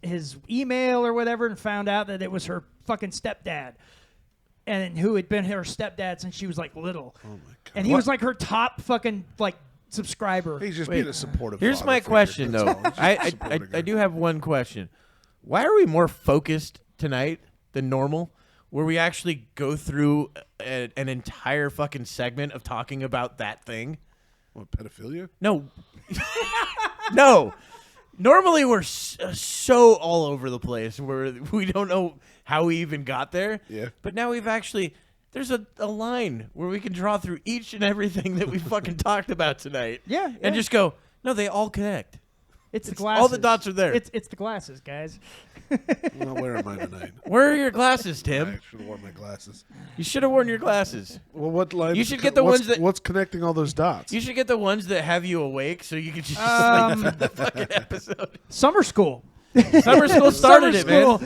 email or whatever and found out that it was her fucking stepdad. And who had been her stepdad since she was like little. Oh my God. And he was like her top fucking like subscriber. He's just being a supportive. Here's father my figure, question that's though. all. He's just I supporting her. do have one question. Why are we more focused tonight than normal? Where we actually go through an entire fucking segment of talking about that thing? What, pedophilia? No. No. Normally we're so all over the place where we don't know how we even got there. Yeah. But now there's a line where we can draw through each and everything that we fucking talked about tonight. Yeah, And just go, no, they all connect. It's the glasses. all the dots are there. It's the glasses, guys. I'm not wearing mine tonight. Where are your glasses, I Tim? should have worn my glasses. You should have worn your glasses. Well, what line? You should get the ones that- What's connecting all those dots? You should get the ones that have you awake so you can just sleep through the fucking episode. Summer school. Summer school started it, man.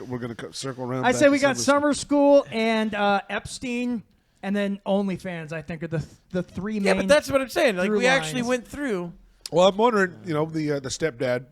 We're going to circle around. I back say to we got summer school and Epstein, and then OnlyFans. I think are the three main. Yeah, but that's what I'm saying. Like through we actually lines. went through. Well, I'm wondering, the stepdad,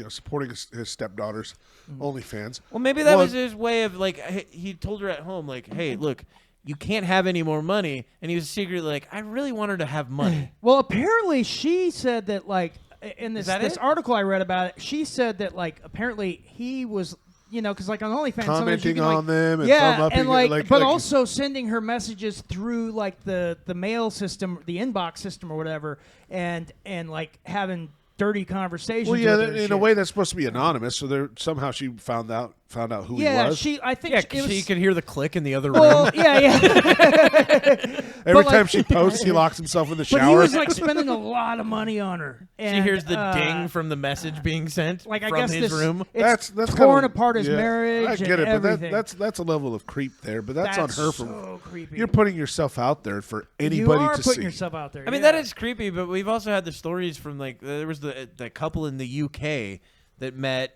supporting his stepdaughter's OnlyFans. Well, maybe that was his way of like he told her at home, like, "Hey, look, you can't have any more money," and he was secretly like, "I really want her to have money." Well, apparently she said that like in this that this it? article I read about it, she said that like apparently he was. Because like on OnlyFans, sometimes you Commenting can, on like, them and yeah, thumb-upping and it, like, but also sending her messages through like the mail system, the inbox system or whatever, and like having dirty conversations. Well, yeah, with her and in a shit. way that's supposed to be anonymous. So somehow she found out who he Yeah, was. I think Yeah, it was. so you could hear the click in the other room. Well, yeah. Every but, time like- she posts, he locks himself in the But shower. he was like spending a lot of money on her. She And, hears the ding from the message being sent like I from guess his this, room. It's that's torn kinda- apart his yeah, marriage. I get and it, but everything. that's a level of creep there. But that's on her. So creepy. You're putting yourself out there for anybody you are to putting see. yourself out there. I mean, yeah. that is creepy, but we've also had the stories from like there was the couple in the UK that met,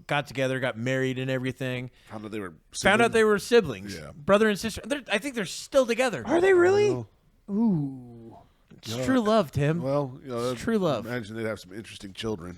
got together, got married, and everything. Found out they were Found out they were siblings, Yeah. brother and sister. I think they're still together. Are they really? Ooh. It's true love, Tim. Well, It's true love. Imagine they'd have some interesting children.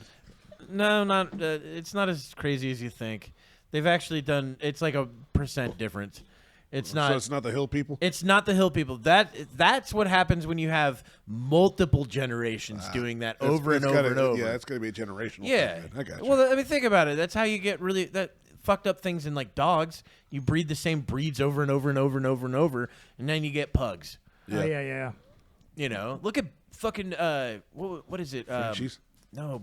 No, not. It's not as crazy as you think. They've actually done. It's like a % difference. It's not. So it's not the hill people. It's not the hill people. That's what happens when you have multiple generations doing that over and over and over. Yeah, it's going to be a generational Yeah, thing, man. I got you. Well, I mean, think about it. That's how you get really that fucked up things in like dogs. You breed the same breeds over and over and over and over and over, and then you get pugs. Yeah. Oh, yeah. You know, look at fucking what is it? Frenchies? No,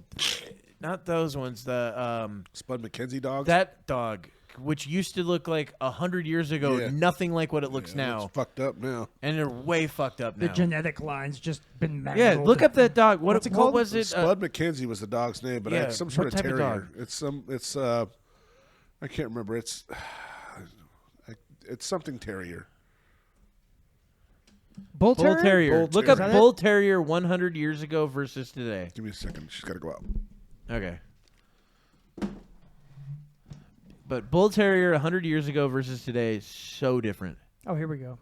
not those ones. The Spud McKenzie dogs. that dog, which used to look like 100 years ago, Yeah. nothing like what it looks now, It's fucked up now. and they're way fucked up now. The genetic line's just been mangled. Yeah, look up that dog. What's it What called? was it? Spud McKenzie was the dog's name, but yeah, it's some sort what of type of terrier. dog? It's I can't remember. It's something terrier. Bull Bull Terrier? Terrier. Bull Look Terrier. up Bull Terrier 100 years ago versus today. Give me a second. She's got to go out. Okay. But Bull Terrier 100 years ago versus today is so different. Oh, here we go.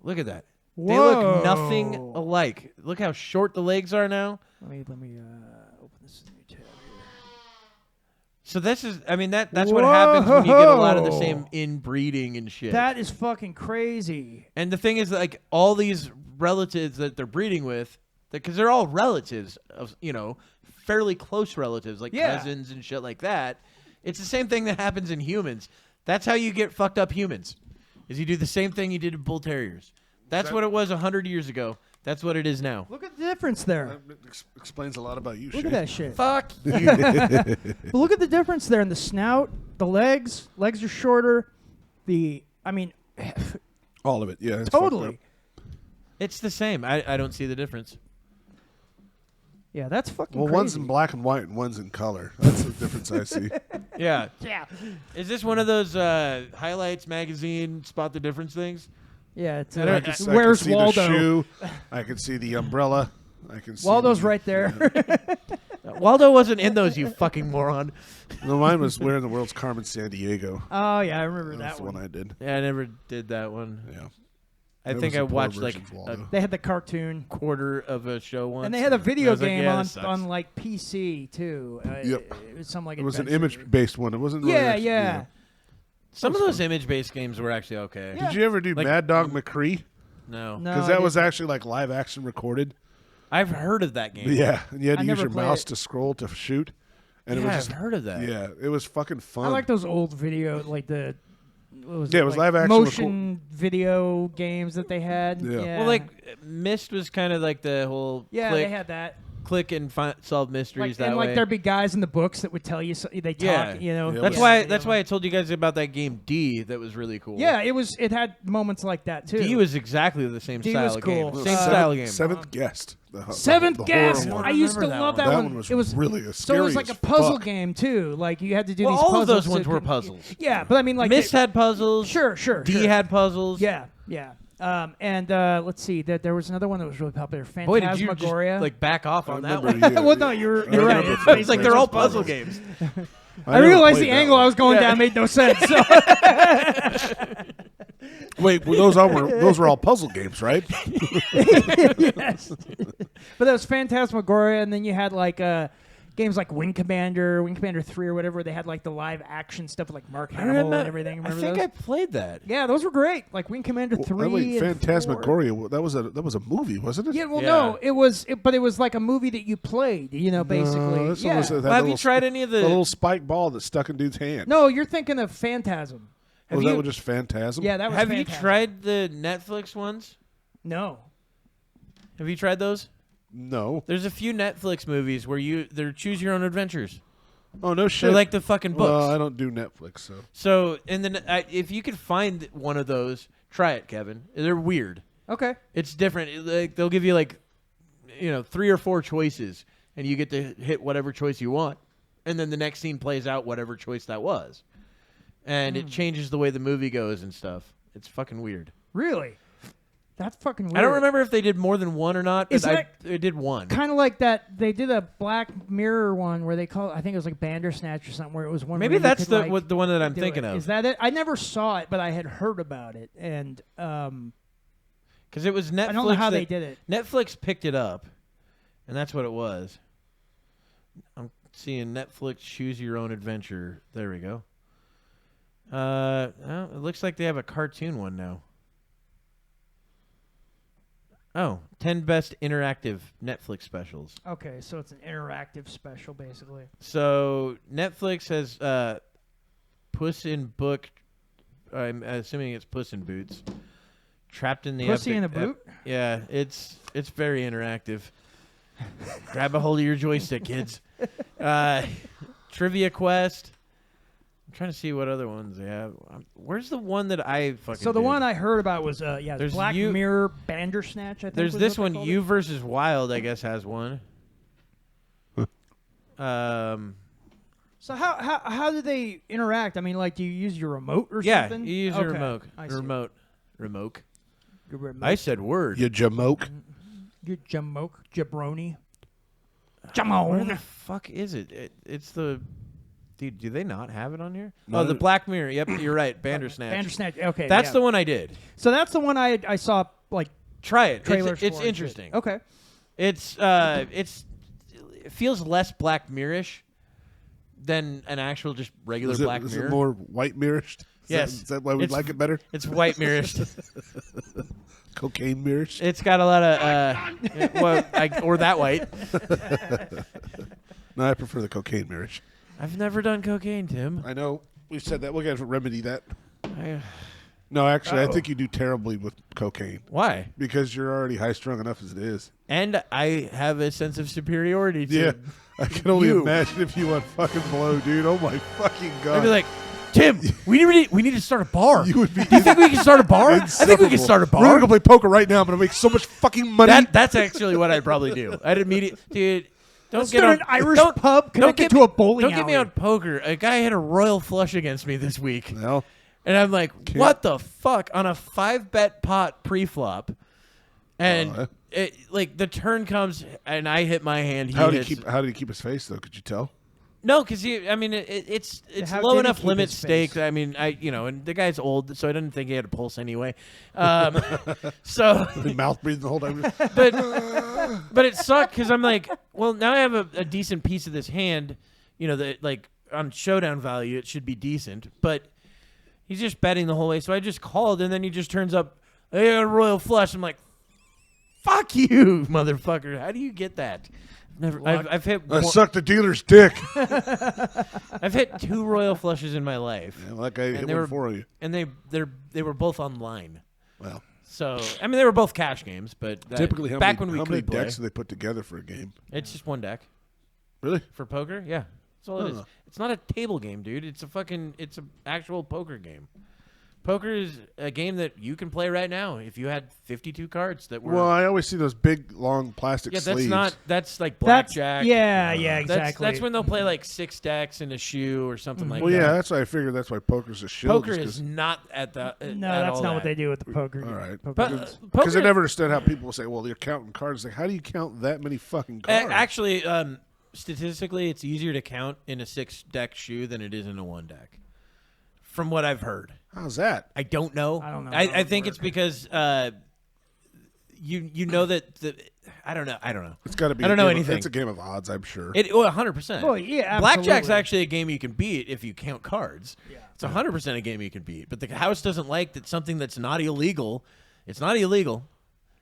Look at that. Whoa. They look nothing alike. Look how short the legs are now. Let me open this new tab here. So this is, I mean, that's what happens when you get a lot of the Whoa. same inbreeding and shit. That is fucking crazy. And the thing is, like, all these relatives that they're breeding with, because they're all relatives of, fairly close relatives, like Yeah. cousins and shit like that. It's the same thing that happens in humans. That's how you get fucked up humans, is you do the same thing you did in bull terriers. That's what it was 100 years ago. That's what it is now. Look at the difference there. That explains a lot about you. Look Shane. at that shit. Fuck you. But look at the difference there in the snout, the legs. Legs are shorter. All of it. Yeah. It's fucked Totally. up. It's the same. I don't see the difference. Yeah, that's fucking Well, crazy. one's in black and white and one's in color. That's the difference I see. Yeah. Yeah. Is this one of those highlights magazine spot the difference things? Yeah, it's I can see where's the Waldo? shoe. I can see the umbrella. I can see Waldo's the- right there. Waldo wasn't in those, you fucking moron. No, mine was Where in the World's Carmen Sandiego. Oh yeah, I remember That's that the one. one I did. Yeah, I never did that one. Yeah. I There think was I a poor watched like version of a Waldo. They had the cartoon, quarter of a show once. and they had a I video was like, game yeah, on this sucks. on like PC too. Yep. It was some like It was an adventure game. image-based one. It wasn't. Really Yeah, yeah. Some of those image-based games were actually okay. Yeah. Did you ever do Like- Mad Dog McCree? No. No, Because I that was didn't. actually like live action recorded. I've heard of that game. Yeah, and you had I to use never your played mouse it. to scroll to shoot, and Yeah, it was I've just heard of that. yeah, it was fucking fun. I like those old video, like the. What was Yeah, it it was like live action motion video games that they had. Yeah. Well, like Myst was kind of like the whole yeah, click, they had that. click and solve mysteries Like, that and way. like there'd be guys in the books that would tell you they talk. Yeah. You know, Yeah, that's Yeah. why. That's why I told you guys about that game D. That was really cool. Yeah, it had moments like that too. D was exactly the same D style was of cool. game. No, Same seventh- style of game. Seventh Guest. The Seventh the Guest. horror one. I used to remember that love one. that That one. one was It was really a so it was scary like a as puzzle fuck. game too. Like you had to do Well, these all puzzles. of those to ones were con- puzzles. Yeah, but I mean, like Myst it- had puzzles. sure. D had puzzles. Yeah. And let's see. There was another one that was really popular. Boy, did you just Phantasmagoria. like back off on that remember one? you- well, no, you're right. remember It's, Phantasmagoria. It's like they're all puzzle games. I never realized played the that angle one. I was going Yeah. down made no sense. So. Wait, well, those were all puzzle games, right? Yes. But that was Phantasmagoria, and then you had like games like Wing Commander 3 or whatever. They had like the live action stuff with like Mark Hamill and everything. I Remember think those? I played that. Yeah, those were great. Like Wing Commander 3 Wait, and 4. Phantasmagoria. That was a movie, wasn't it? Yeah, well, Yeah. no, but it was like a movie that you played. You know, basically. this one yeah. was that Well, have you little tried any of the the? little spike ball that stuck in dude's hand? No, you're thinking of Phantasm. was you- that one just Phantasm? Yeah, that was. Have you Phantasm. tried the Netflix ones? No. Have you tried those? No. There's a few Netflix movies where they're choose your own adventures. Oh no shit. They're like the fucking books. Well, I don't do Netflix, so. So, and then if you could find one of those, try it, Kevin. They're weird. Okay. It's different. Like they'll give you like, 3 or 4 choices, and you get to hit whatever choice you want, and then the next scene plays out whatever choice that was, and it changes the way the movie goes and stuff. It's fucking weird. Really? That's fucking weird. I don't remember if they did more than one or not, but they did one. Kind of like that. They did a Black Mirror one where they call it, I think it was like Bandersnatch or something, where it was one. Maybe where that's the one that I'm thinking of. Is that it? I never saw it, but I had heard about it, and because it was Netflix. I don't know how they did it. Netflix picked it up, and that's what it was. I'm seeing Netflix Choose Your Own Adventure. There we go. It looks like they have a cartoon one now. Oh, 10 best interactive Netflix specials. Okay, so it's an interactive special, basically. So Netflix has Puss in Book. I'm assuming it's Puss in Boots. Trapped in the Pussy in a Boot? Yeah, it's very interactive. Grab a hold of your joystick, kids. Trivia Quest. I'm trying to see what other ones they have. Where's the one that I fucking So the did? one I heard about was There's Black Mirror Bandersnatch, I think. There's was this what one, they called You it. versus Wild, I guess, has one. So how do they interact? I mean, like, do you use your remote or Yeah, something? you use your Okay, remote. I see. Remote. Your remote. I said word. You jamoke. Your jamoke, jabroni. Where the Jamon. fuck is it? It's the... Dude, do they not have it on here? No. Oh, the Black Mirror. Yep, you're right. Bandersnatch. Bandersnatch. Okay, That's yeah. the one I did. So that's the one I saw, like, Try it. trailers It's for and interesting. shit. Okay. It feels less Black Mirror-ish than an actual just regular Black Is Mirror. it more white mirrorish? Yes. Is that why we It's- like it better? It's white mirror-ish. Cocaine mirrorish? It's got a lot of or that white. No, I prefer the cocaine mirrorish. I've never done cocaine, Tim. I know. We've said that. We're going to remedy that. No, actually, I think you do terribly with cocaine. Why? Because you're already high-strung enough as it is. And I have a sense of superiority to Yeah. I can only you. imagine if you went fucking blow, dude. Oh, my fucking God. I'd be like, Tim, we need to start a bar. You would be Do you think we can start a bar? I think we can start a bar. We're going to go play poker right now. I'm going to make so much fucking money. That's actually what I'd probably do. I'd immediately, dude. Let's go to an Irish pub connected to a bowling Don't get me alley. on poker. A guy had a royal flush against me this week. Well, And I'm like, what the fuck? On a 5-bet pot pre-flop. And like the turn comes and I hit my hand. how did he keep his face, though? Could you tell? No, because it's How low did he enough keep limit his stake. face? I mean, and the guy's old, so I didn't think he had a pulse anyway. So, Mouth breathing the whole time. but it sucked because I'm like, well, now I have a decent piece of this hand. You know, that like on showdown value, it should be decent, but he's just betting the whole way. So I just called, and then he just turns up, I got a royal flush. I'm like, fuck you, motherfucker! How do you get that? I've hit. I sucked the dealer's dick. I've hit 2 royal flushes in my life. Yeah, like I hit one for you. And they were both online. Well, So I mean they were both cash games, but typically, how back many, when we how many could play, decks do they put together for a game? it's just one deck Really? for poker. Yeah, that's all it is. Huh. It's not a table game, dude. It's an actual poker game. Poker is a game that you can play right now if you had 52 cards that were. Well, I always see those big, long plastic yeah, sleeves. that's like That's blackjack. yeah, That's- exactly. That's when they'll play like 6 decks in a shoe or something like Well, that. yeah, that's why I figured that's why poker's a shield. Poker is not at the. no, that's not what they do with the poker. All right. Poker. Because I never understood how people say, well, you're counting cards. Like, how do you count that many fucking cards? Actually, statistically, it's easier to count in a 6-deck shoe than it is in a 1-deck. From what I've heard. How's that? I don't know. I don't know. I think it's because you know that I don't know. It's got to be. I don't know anything. It's a game of odds, I'm sure. 100%. Oh, yeah, Blackjack's absolutely. actually a game you can beat if you count cards. Yeah. It's 100% a game you can beat. But the house doesn't like that something that's not illegal. It's not illegal.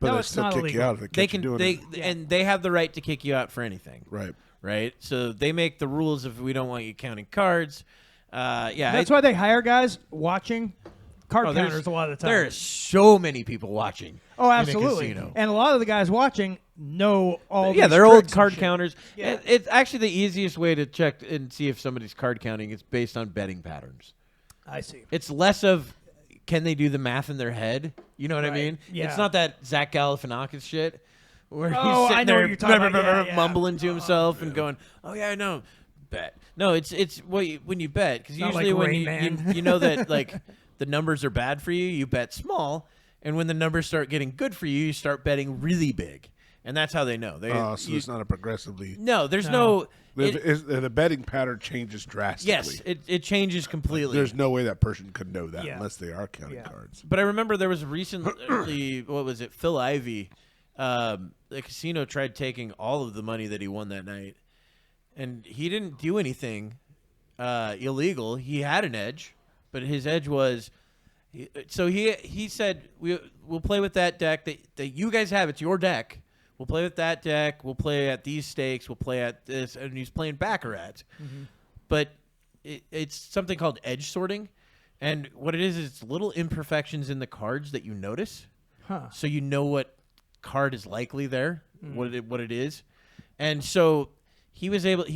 but No, they it's still not kick illegal. you out if They catch you can doing it. and they have the right to kick you out for anything. Right. Right? So they make the rules if we don't want you counting cards. Yeah. That's why they hire guys watching card Oh, there's- counters a lot of the time. There are so many people watching. Oh, in a absolutely. casino. And a lot of the guys watching know all. Yeah, these they're old tricks and card shit. counters. Yeah. And it's actually the easiest way to check and see if somebody's card counting is based on betting patterns. I see. It's less of can they do the math in their head? You know what I Right. mean? Yeah. It's not that Zach Galifianakis shit where Oh, he's I sitting know what there you're talking about. Yeah, yeah. mumbling to himself and going, "Oh yeah, I know." Bet. No, it's when you bet because Not usually like when Rain Man. you know that like the numbers are bad for you, you bet small. And when the numbers start getting good for you, you start betting really big. And that's how they know. So it's not a progressively. No, there's no. The betting pattern changes drastically. Yes, it changes completely. There's no way that person could know that Yeah. unless they are counting cards. But I remember there was recently, what was it, Phil Ivey, the casino tried taking all of the money that he won that night. And he didn't do anything illegal. He had an edge, but his edge was... So he said, we'll play with that deck that you guys have. It's your deck. We'll play with that deck. We'll play at these stakes. We'll play at this. And he's playing baccarat. Mm-hmm. But it's something called edge sorting. And what it is it's little imperfections in the cards that you notice. Huh. So you know what card is likely there, what it is. And so he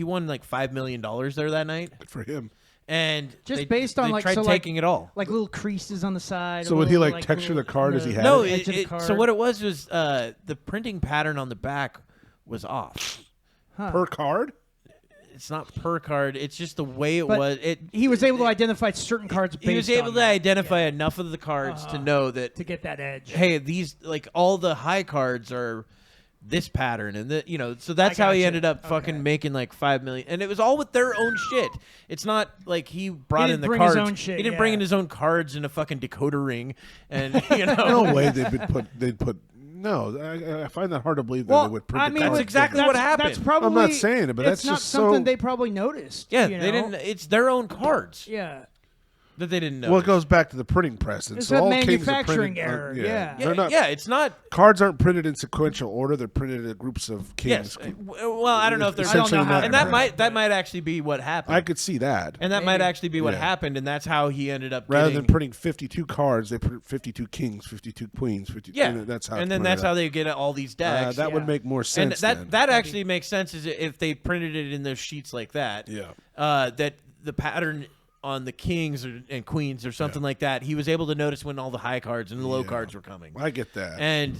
won like $5 million there that night. Good for him. And Just based on they like tried taking it all. like little creases on the side. So would he like texture the card as he had No, it? edge of the card. so what it was the printing pattern on the back was off. Per card? It's not per card. It's just the way it But was. he was able to identify certain cards. He was based able on to that. identify enough of the cards to know that to get that edge. hey, these like all the high cards are this pattern and so that's how he gotcha. ended up fucking making like $5 million, and it was all with their own shit. It's not like he brought in the bring his cards. own shit, He didn't bring in his own cards in a fucking decoder ring, and No way they'd put. No, I find that hard to believe that they would print the that's cards. exactly what happened. That's probably. I'm not saying it, but it's that's not just something so- they probably noticed. Yeah, you they know? didn't. It's their own cards Yeah. that they didn't know. Well, it goes back to the printing press. And It's so a all kings are manufacturing printed, error, yeah. yeah. They're not, it's not. cards aren't printed in sequential order. They're printed in groups of kings. Yes. Well, I don't know if there's. Essentially how and they're that might actually be what happened. I could see that. And that might Maybe. actually be what Yeah. happened, and that's how he ended up Rather getting, than printing 52 cards, they print 52 kings, 52 queens, 52. yeah, That's how. and then that's how they get all these decks. that would Yeah. make more and sense. then. that actually makes sense is if they printed it in those sheets like that. Yeah. That the pattern on the kings and queens or something like that, he was able to notice when all the high cards and the low Yeah. cards were coming. I get that. And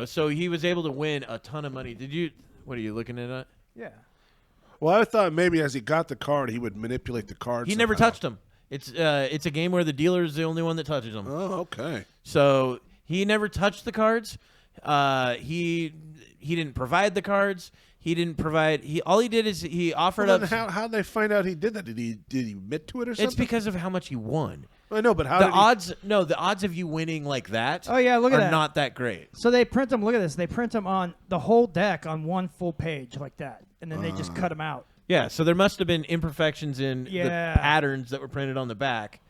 so he was able to win a ton of money. What are you looking at? Yeah. Well, I thought maybe as he got the card, he would manipulate the cards. He never somehow. touched them. It's a game where the dealer is the only one that touches them. Oh, okay. So he never touched the cards. He didn't provide the cards. He didn't provide. All he did is he offered Well, up. then how did they find out he did that? Did he admit to it or something? It's because of how much he won. I know, but how The did he- odds, no, the odds of you winning like that. Oh, yeah, look at are that. not that great. So they print them. Look at this. They print them on the whole deck on one full page like that, and then they just cut them out. Yeah, so there must have been imperfections in the Yeah. patterns that were printed on the back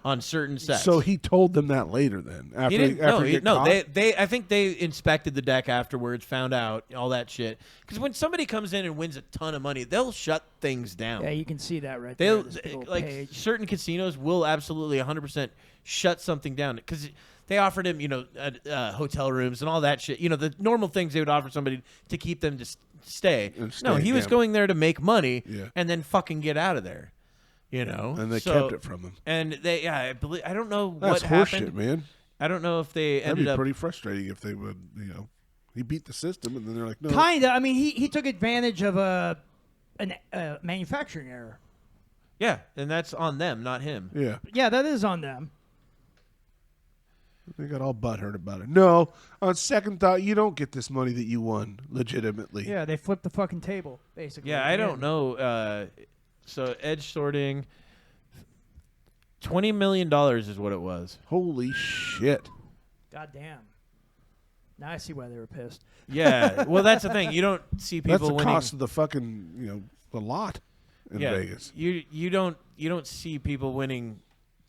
on certain sets. So he told them that later. Then after He didn't. after he get caught? I think they inspected the deck afterwards, found out all that shit. Because when somebody comes in and wins a ton of money, they'll shut things down. Yeah, you can see that right They'll there. This big old like page. certain casinos will absolutely 100% shut something down because they offered him, hotel rooms and all that shit. The normal things they would offer somebody to keep them to stay. And No, stay, he was yeah. going there to make money Yeah. and then fucking get out of there. And they So- kept it from him. And I believe I don't know That's what horseshit, happened. man. I don't know if they That'd ended be up. pretty frustrating if they would, he beat the system, and then they're like, no. Kinda. I mean, he took advantage of a manufacturing error. Yeah, and that's on them, not him. Yeah, Yeah, that is on them. they got all butthurt about it. No, on second thought, you don't get this money that you won legitimately. Yeah, they flipped the fucking table basically. Yeah, I don't know. So edge sorting, $20 million is what it was. Holy shit. God damn. Now I see why they were pissed. Yeah, well, that's the thing. You don't see people That's the winning. cost of the fucking, the lot in Vegas. You don't see people winning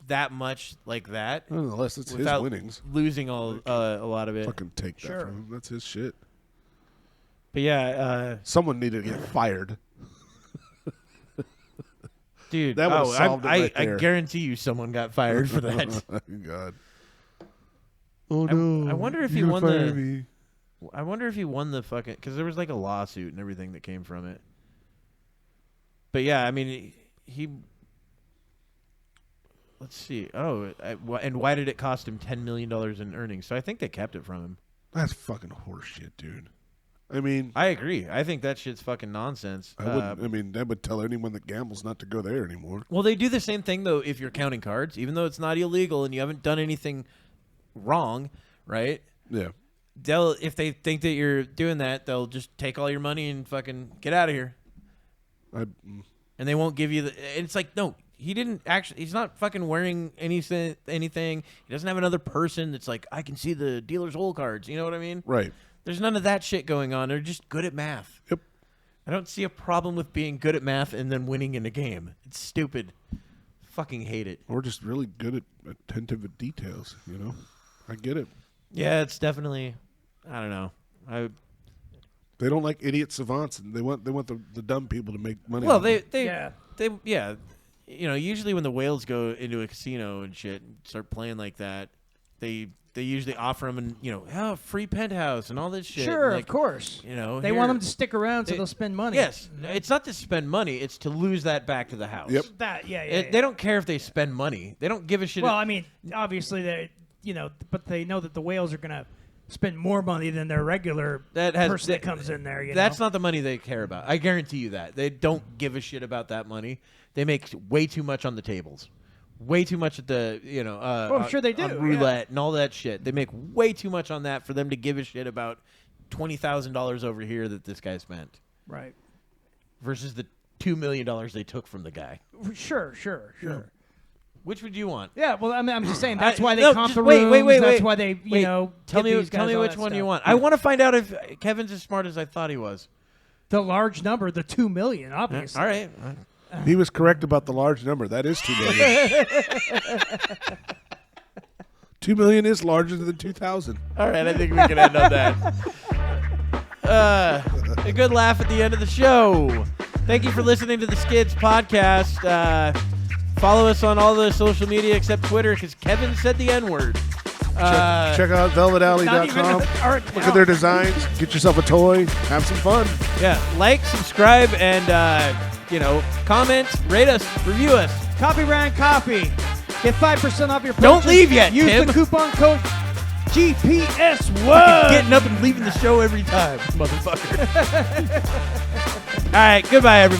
that much like that Unless it's his without winnings. losing a lot of it. Fucking take that Sure. from him. That's his shit. But yeah, Someone needed to get fired. dude, That would've solved it right I there. guarantee you someone got fired for that. God. Oh no! I wonder if he you won fired the- me. I wonder if he won the fucking because there was like a lawsuit and everything that came from it. But yeah, I mean, he. Let's see. Oh, and why did it cost him $10 million in earnings? So I think they kept it from him. That's fucking horseshit, dude. I mean, I agree. I think that shit's fucking nonsense. I wouldn't. I mean, that would tell anyone that gambles not to go there anymore. Well, they do the same thing though if you're counting cards, even though it's not illegal and you haven't done anything wrong, right? Yeah. If they think that you're doing that, they'll just take all your money and fucking get out of here. And they won't give you and it's like, no, he didn't actually. He's not fucking wearing anything. He doesn't have another person that's like, I can see the dealer's hole cards. You know what I mean? Right. There's none of that shit going on. They're just good at math. Yep. I don't see a problem with being good at math and then winning in a game. It's stupid. Fucking hate it. Or just really good at attentive at details, you know? I get it. Yeah, it's definitely, I don't know. They don't like idiot savants, and they want the dumb people to make money. Well, off they them. you know, usually when the whales go into a casino and shit and start playing like that, they usually offer them a free penthouse and all this shit. Sure, like, of course. You know, they want them to stick around so they'll spend money. Yes, it's not to spend money; it's to lose that back to the house. Yep. They don't care if they spend money. They don't give a shit. Well, I mean, obviously they, but they know that the whales are gonna spend more money than their regular person that comes in there. That's not the money they care about. I guarantee you that they don't give a shit about that money. They make way too much on the tables. Way too much at the, I'm sure they do. On roulette and all that shit. They make way too much on that for them to give a shit about $20,000 over here that this guy spent. Right. Versus the $2 million they took from the guy. Sure. Yeah. Which would you want? Yeah, well, I'm just saying that's why they comp the wait, rooms. That's why they, Tell me which one you want. I want to find out if Kevin's as smart as I thought he was. The large number, the 2 million, obviously. All right. He was correct about the large number. That is 2 million. 2 million is larger than 2,000. All right, I think we can end on that. A good laugh at the end of the show. Thank you for listening to the Skids podcast. Follow us on all the social media except Twitter because Kevin said the N-word. Check out velvetalley.com. Look at their designs. Get yourself a toy. Have some fun. Yeah, like, subscribe, and comment, rate us, review us. Copy brand copy. Get 5% off your purchase. Don't leave yet, Use Tim. the coupon code GPS1. Getting up and leaving the show every time, motherfucker. All right, goodbye, everybody.